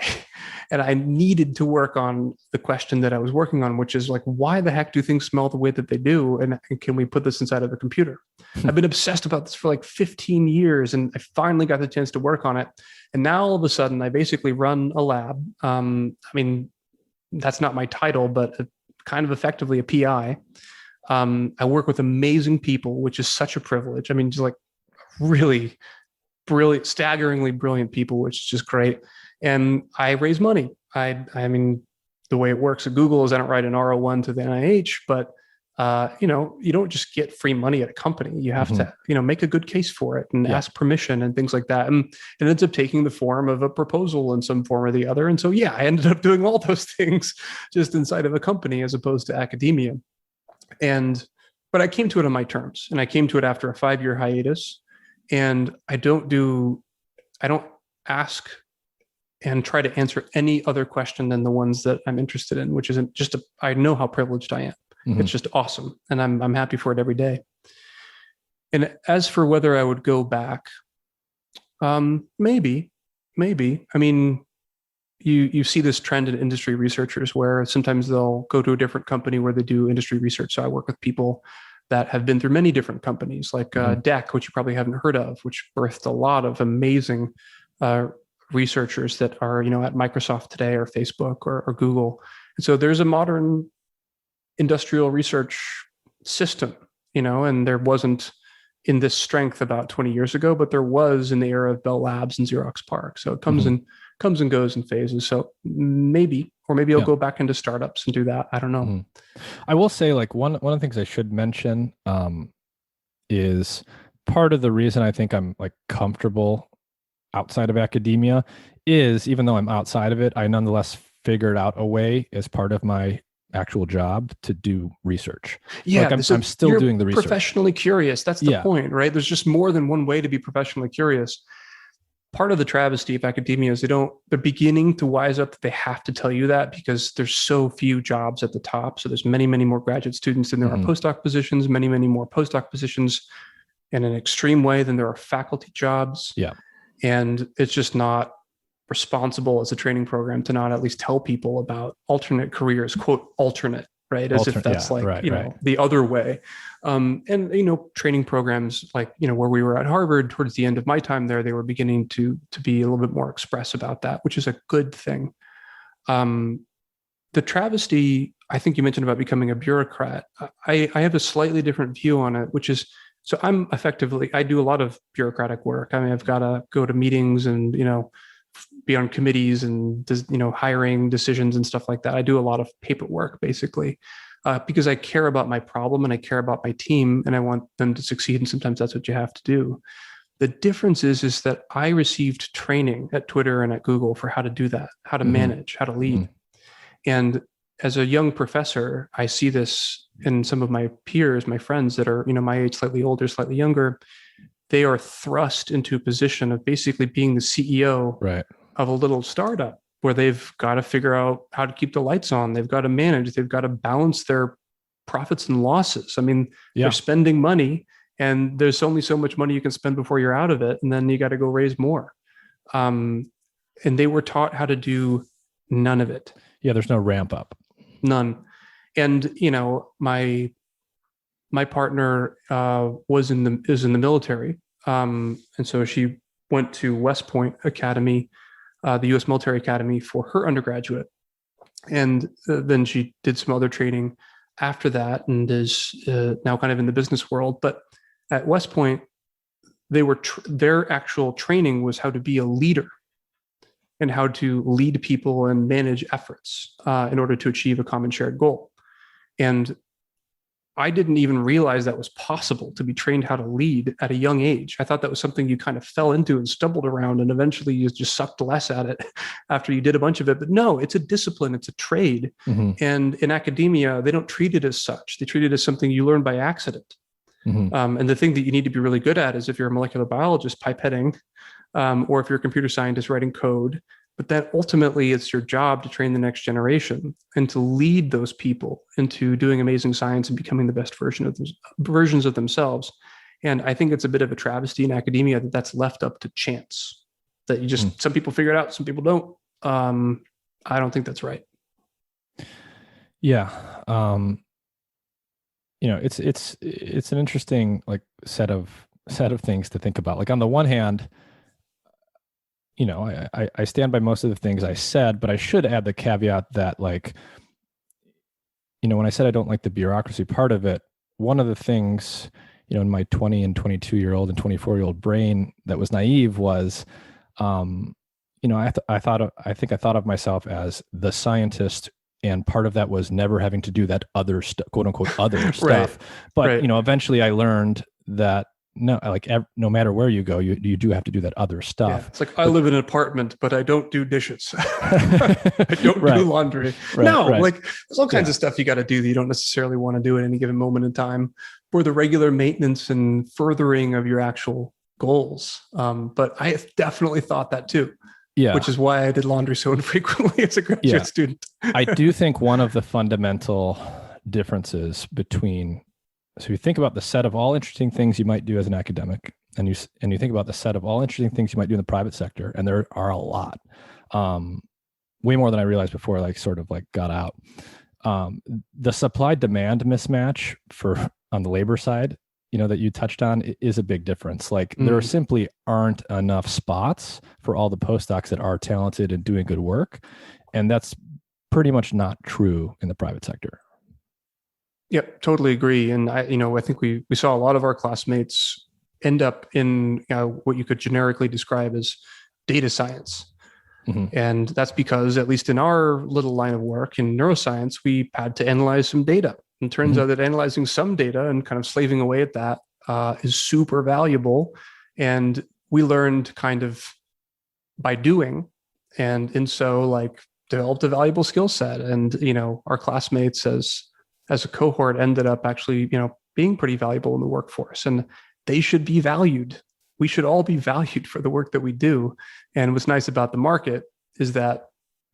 And I needed to work on the question that I was working on, which is why the heck do things smell the way that they do? And can we put this inside of a computer? I've been obsessed about this for 15 years, and I finally got the chance to work on it. And now all of a sudden I basically run a lab. I mean, that's not my title, but kind of effectively a PI. I work with amazing people, which is such a privilege. I mean, just really brilliant, staggeringly brilliant people, which is just great. And I raise money. I mean, the way it works at Google is I don't write an R01 to the NIH, but you don't just get free money at a company. You have to, make a good case for it and ask permission and things like that. And it ends up taking the form of a proposal in some form or the other. And so, I ended up doing all those things just inside of a company as opposed to academia. But I came to it on my terms, and I came to it after a 5-year hiatus. And I don't ask and try to answer any other question than the ones that I'm interested in, which isn't just I know how privileged I am. Mm-hmm. It's just awesome. And I'm happy for it every day. And as for whether I would go back, maybe. I mean, you see this trend in industry researchers where sometimes they'll go to a different company where they do industry research. So I work with people that have been through many different companies, like DEC, which you probably haven't heard of, which birthed a lot of amazing researchers that are, at Microsoft today or Facebook or Google. And so there's a modern industrial research system, and there wasn't in this strength about 20 years ago, but there was in the era of Bell Labs and Xerox PARC. So it comes and goes in phases. So maybe I'll go back into startups and do that. I don't know. I will say, like, one of the things I should mention is part of the reason I think I'm like comfortable outside of academia is, even though I'm outside of it, I nonetheless figured out a way as part of my actual job to do research. Yeah, like I'm still doing the research. Professionally curious. That's the point, right? There's just more than one way to be professionally curious. Part of the travesty of academia is they're beginning to wise up that they have to tell you that because there's so few jobs at the top. So there's many, many more graduate students than there are postdoc positions, many, many more postdoc positions in an extreme way than there are faculty jobs. Yeah. And it's just not responsible as a training program to not at least tell people about alternate careers, quote, alternate, right? As if that's the other way. And, training programs like, where we were at Harvard towards the end of my time there, they were beginning to be a little bit more express about that, which is a good thing. The travesty, I think you mentioned about becoming a bureaucrat. I have a slightly different view on it, which is, so I do a lot of bureaucratic work. I mean, I've got to go to meetings and, be on committees and, hiring decisions and stuff like that. I do a lot of paperwork basically, because I care about my problem and I care about my team and I want them to succeed. And sometimes that's what you have to do. The difference is that I received training at Twitter and at Google for how to do that, how to manage, how to lead. And as a young professor, I see this in some of my peers, my friends that are, my age, slightly older, slightly younger. They are thrust into a position of basically being the CEO of a little startup where they've got to figure out how to keep the lights on. They've got to manage. They've got to balance their profits and losses. I mean, they're spending money and there's only so much money you can spend before you're out of it. And then you got to go raise more. And they were taught how to do none of it. Yeah, there's no ramp up. None. And, my partner is in the military. And so she went to West Point Academy, the U.S. Military Academy, for her undergraduate. And then she did some other training after that and is now kind of in the business world. But at West Point, their actual training was how to be a leader and how to lead people and manage efforts in order to achieve a common shared goal. And I didn't even realize that was possible, to be trained how to lead at a young age. I thought that was something you kind of fell into and stumbled around, and eventually you just sucked less at it after you did a bunch of it. But no, it's a discipline, it's a trade. And in academia, they don't treat it as such. They treat it as something you learn by accident. And the thing that you need to be really good at is, if you're a molecular biologist, pipetting, or if you're a computer scientist writing code. But then ultimately it's your job to train the next generation and to lead those people into doing amazing science and becoming the best versions of themselves. And I think it's a bit of a travesty in academia that that's left up to chance, that you just, some people figure it out, some people don't. I don't think that's right. Yeah. It's an interesting set of things to think about. Like, on the one hand, I stand by most of the things I said, but I should add the caveat that, when I said I don't like the bureaucracy part of it, one of the things, in my 20 and 22-year-old and 24-year-old brain that was naive was, I think I thought of myself as the scientist, and part of that was never having to do that other stuff, quote unquote, other stuff. But, eventually I learned that no no matter where you go, you do have to do that other stuff. Yeah, it's like, I live in an apartment, but I don't do dishes. I don't do laundry. There's all kinds of stuff you got to do that you don't necessarily want to do at any given moment in time for the regular maintenance and furthering of your actual goals. But I have definitely thought that too. Yeah. Which is why I did laundry so infrequently as a graduate student. I do think one of the fundamental differences between, so you think about the set of all interesting things you might do as an academic, and you think about the set of all interesting things you might do in the private sector, and there are a lot, way more than I realized before I got out. The supply-demand mismatch on the labor side, that you touched on, is a big difference. There simply aren't enough spots for all the postdocs that are talented and doing good work, and that's pretty much not true in the private sector. Yep, totally agree. And I think we saw a lot of our classmates end up in what you could generically describe as data science. And that's because, at least in our little line of work in neuroscience, we had to analyze some data. And it turns out that analyzing some data and kind of slaving away at that is super valuable. And we learned kind of by doing, and so like developed a valuable skill set. And, our classmates as a cohort ended up actually, being pretty valuable in the workforce, and they should be valued. We should all be valued for the work that we do. And what's nice about the market is that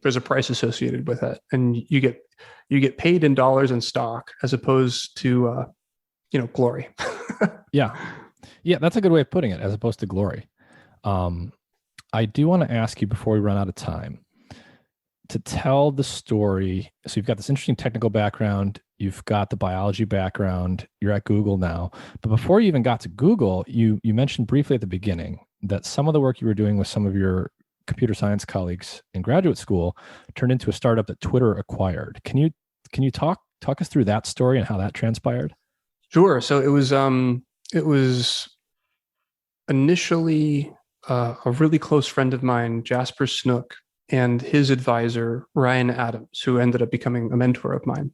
there's a price associated with it, and you get paid in dollars and stock as opposed to glory. Yeah, that's a good way of putting it, as opposed to glory. I do want to ask you, before we run out of time, to tell the story. So you've got this interesting technical background, you've got the biology background, you're at Google now. But before you even got to Google, you mentioned briefly at the beginning that some of the work you were doing with some of your computer science colleagues in graduate school turned into a startup that Twitter acquired. Can you talk us through that story and how that transpired? Sure. So it was initially a really close friend of mine, Jasper Snook, and his advisor, Ryan Adams, who ended up becoming a mentor of mine.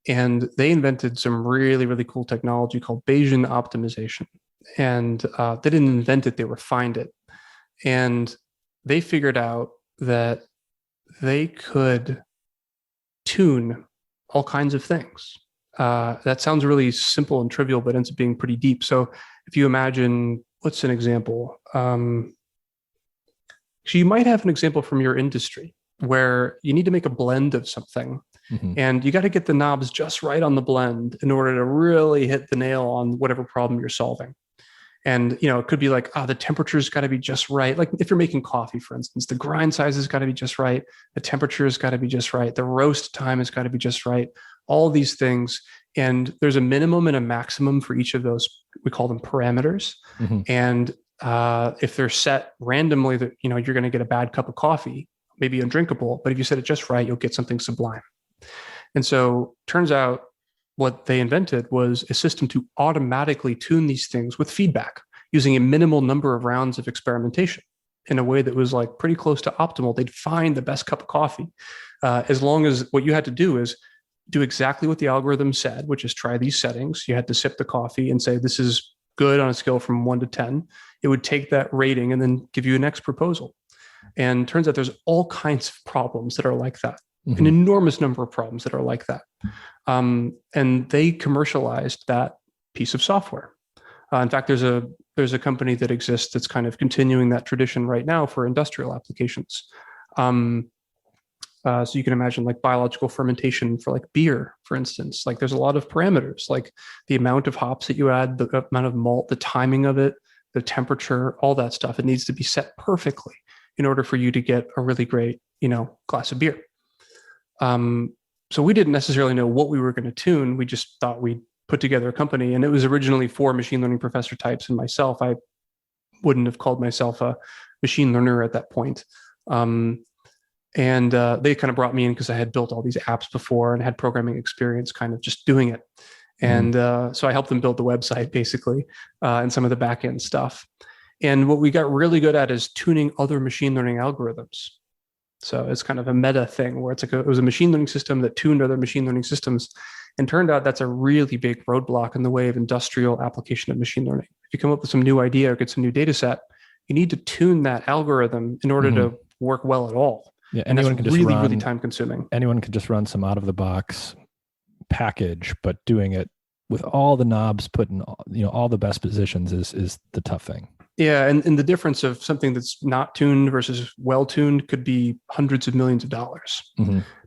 And they invented some really, really cool technology called Bayesian optimization. And they didn't invent it, they refined it. And they figured out that they could tune all kinds of things. That sounds really simple and trivial, but ends up being pretty deep. So if you imagine, what's an example? So you might have an example from your industry where you need to make a blend of something, and you got to get the knobs just right on the blend in order to really hit the nail on whatever problem you're solving. And, it could be like, the temperature's got to be just right. Like if you're making coffee, for instance, the grind size has got to be just right. The temperature has got to be just right. The roast time has got to be just right. All these things. And there's a minimum and a maximum for each of those. We call them parameters. And if they're set randomly, that, you're going to get a bad cup of coffee, maybe undrinkable, but if you set it just right, you'll get something sublime. And so turns out what they invented was a system to automatically tune these things with feedback using a minimal number of rounds of experimentation in a way that was like pretty close to optimal. They'd find the best cup of coffee, as long as what you had to do is do exactly what the algorithm said, which is try these settings. You had to sip the coffee and say, this is good on a scale from 1 to 10. It would take that rating and then give you a next proposal. And turns out there's all kinds of problems that are like that. An enormous number of problems that are like that. And they commercialized that piece of software. In fact, there's a company that exists that's kind of continuing that tradition right now for industrial applications. So you can imagine like biological fermentation for like beer, for instance. Like there's a lot of parameters, like the amount of hops that you add, the amount of malt, the timing of it, the temperature, all that stuff. It needs to be set perfectly in order for you to get a really great, glass of beer. So we didn't necessarily know what we were going to tune. We just thought we'd put together a company, and it was originally for machine learning professor types and myself. I wouldn't have called myself a machine learner at that point. And they kind of brought me in because I had built all these apps before and had programming experience kind of just doing it. And so I helped them build the website basically, and some of the back-end stuff. And what we got really good at is tuning other machine learning algorithms. So it's kind of a meta thing where it's like it was a machine learning system that tuned other machine learning systems. And turned out that's a really big roadblock in the way of industrial application of machine learning. If you come up with some new idea or get some new data set, you need to tune that algorithm in order to work well at all. Yeah, and that's really time consuming. Anyone can just run some out of the box package, but doing it with all the knobs put in, all the best positions is the tough thing. Yeah, and the difference of something that's not tuned versus well-tuned could be hundreds of millions of dollars,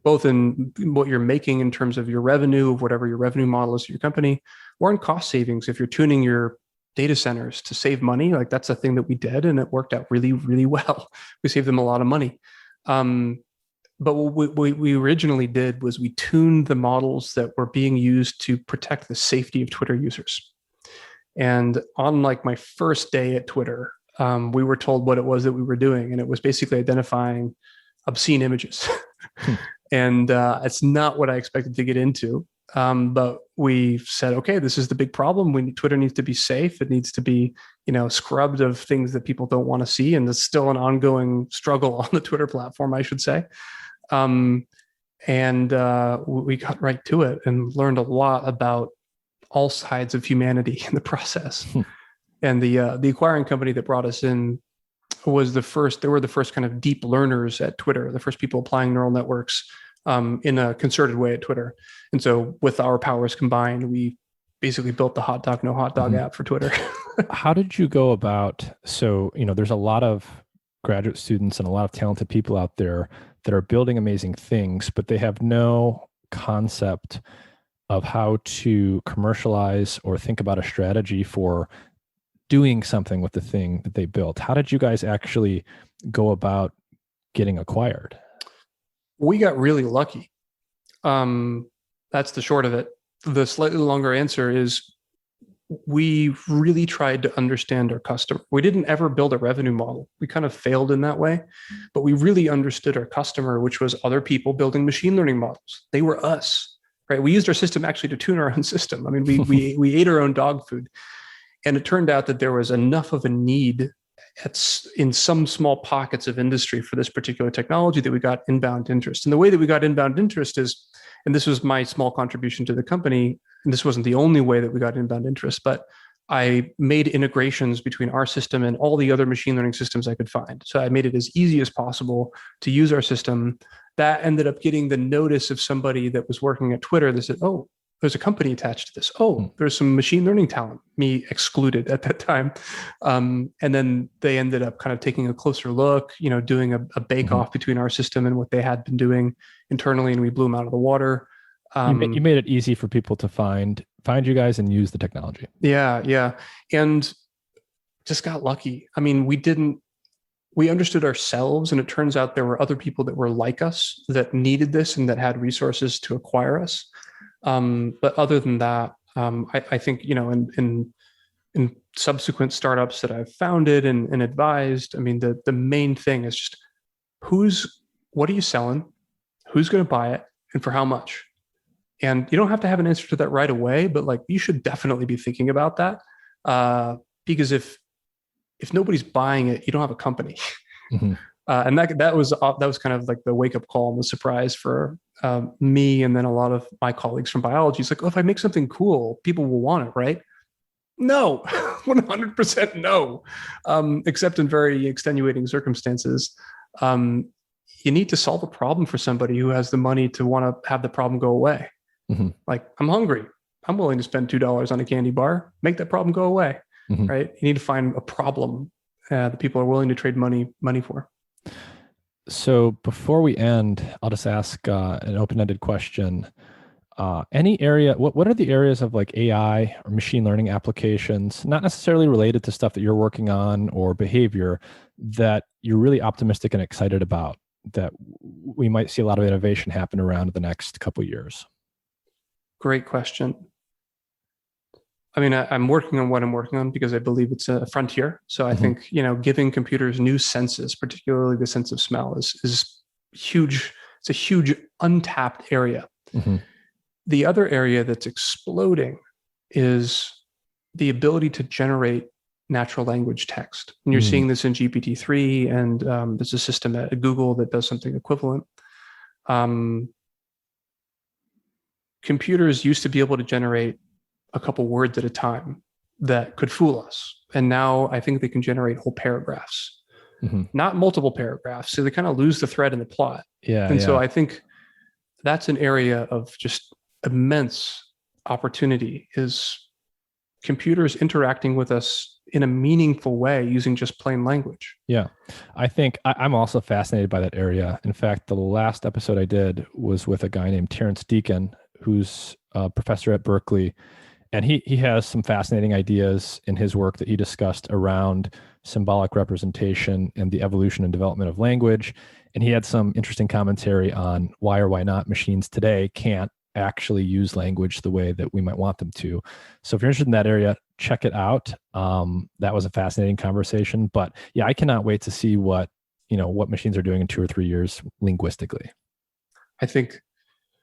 both in what you're making in terms of your revenue, of whatever your revenue model is for your company, or in cost savings. If you're tuning your data centers to save money, like that's a thing that we did, and it worked out really, really well. We saved them a lot of money. But what we originally did was we tuned the models that were being used to protect the safety of Twitter users. And on like my first day at Twitter, we were told what it was that we were doing. And it was basically identifying obscene images. And it's not what I expected to get into. But we said, okay, this is the big problem. Twitter needs to be safe. It needs to be, scrubbed of things that people don't want to see. And it's still an ongoing struggle on the Twitter platform, I should say. And we got right to it and learned a lot about all sides of humanity in the process. And the acquiring company that brought us in was they were the first kind of deep learners at Twitter, the first people applying neural networks in a concerted way at Twitter. And so with our powers combined, we basically built the hot dog, no hot dog app for Twitter. How did you go about, there's a lot of graduate students and a lot of talented people out there that are building amazing things, but they have no concept of how to commercialize or think about a strategy for doing something with the thing that they built. How did you guys actually go about getting acquired? We got really lucky. That's the short of it. The slightly longer answer is we really tried to understand our customer. We didn't ever build a revenue model. We kind of failed in that way, but we really understood our customer, which was other people building machine learning models. They were us, right? We used our system actually to tune our own system. I mean, we ate our own dog food. And it turned out that there was enough of a need in some small pockets of industry for this particular technology that we got inbound interest. And the way that we got inbound interest is, and this was my small contribution to the company, and this wasn't the only way that we got inbound interest, but I made integrations between our system and all the other machine learning systems I could find. So I made it as easy as possible to use our system. That ended up getting the notice of somebody that was working at Twitter that said, oh, there's a company attached to this. Oh, there's some machine learning talent, me excluded at that time. And then they ended up kind of taking a closer look, doing a bake-off between our system and what they had been doing internally, and we blew them out of the water. You made it easy for people to find you guys and use the technology. Yeah. And just got lucky. I mean, we understood ourselves, and it turns out there were other people that were like us that needed this and that had resources to acquire us. But other than that, I think, in subsequent startups that I've founded and advised, I mean, the main thing is just what are you selling? Who's going to buy it and for how much? And you don't have to have an answer to that right away, but like, you should definitely be thinking about that. Because if nobody's buying it, you don't have a company. And that was kind of like the wake up call and the surprise for me, and then a lot of my colleagues from biology. It's like, oh, if I make something cool, people will want it, right? No, 100% no. Except in very extenuating circumstances. You need to solve a problem for somebody who has the money to want to have the problem go away. Like, I'm hungry. I'm willing to spend $2 on a candy bar. Make that problem go away, right? You need to find a problem that people are willing to trade money for. So before we end, I'll just ask an open-ended question. Any area, what are the areas of like AI or machine learning applications, not necessarily related to stuff that you're working on or behavior, that you're really optimistic and excited about, that we might see a lot of innovation happen around in the next couple of years? Great question. I mean, I'm working on what I'm working on because I believe it's a frontier. So I think, giving computers new senses, particularly the sense of smell, is huge. It's a huge untapped area. The other area that's exploding is the ability to generate natural language text. And you're seeing this in GPT-3, and there's a system at Google that does something equivalent. Computers used to be able to generate a couple words at a time that could fool us. And now I think they can generate whole paragraphs, not multiple paragraphs. So they kind of lose the thread in the plot. So I think that's an area of just immense opportunity, is computers interacting with us in a meaningful way using just plain language. Yeah. I think I'm also fascinated by that area. In fact, the last episode I did was with a guy named Terrence Deacon, who's a professor at Berkeley. And he has some fascinating ideas in his work that he discussed around symbolic representation and the evolution and development of language. And he had some interesting commentary on why or why not machines today can't actually use language the way that we might want them to. So if you're interested in that area, check it out. That was a fascinating conversation. But yeah, I cannot wait to see what machines are doing in 2 or 3 years linguistically. I think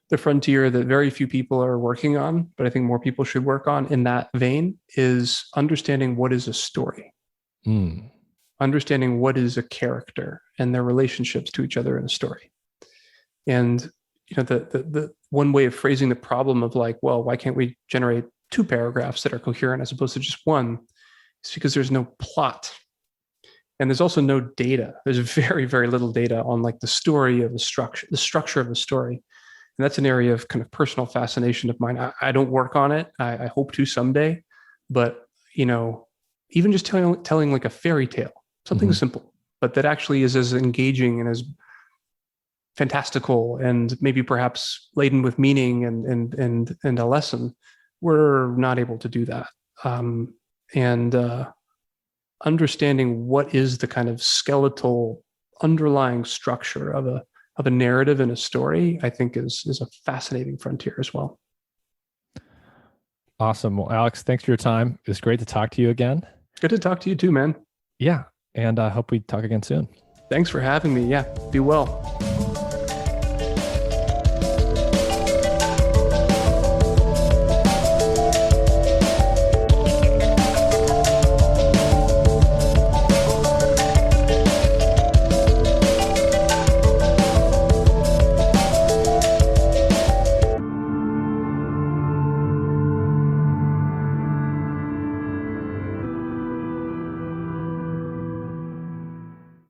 the frontier that very few people are working on, but I think more people should work on in that vein, is understanding what is a story. Understanding what is a character and their relationships to each other in a story. And the one way of phrasing the problem of like, well, why can't we generate 2 paragraphs that are coherent as opposed to just one? It's because there's no plot. And there's also no data. There's very, very little data on like the story of the structure of the story. And that's an area of kind of personal fascination of mine. I don't work on it. I hope to someday, but even just telling like a fairy tale, something simple, but that actually is as engaging and as fantastical and maybe perhaps laden with meaning and a lesson. We're not able to do that. Understanding what is the kind of skeletal underlying structure of a narrative in a story, I think is a fascinating frontier as well. Awesome. Well, Alex, thanks for your time. It's great to talk to you again. Good to talk to you too, man. Yeah. And I hope we talk again soon. Thanks for having me. Yeah. Be well.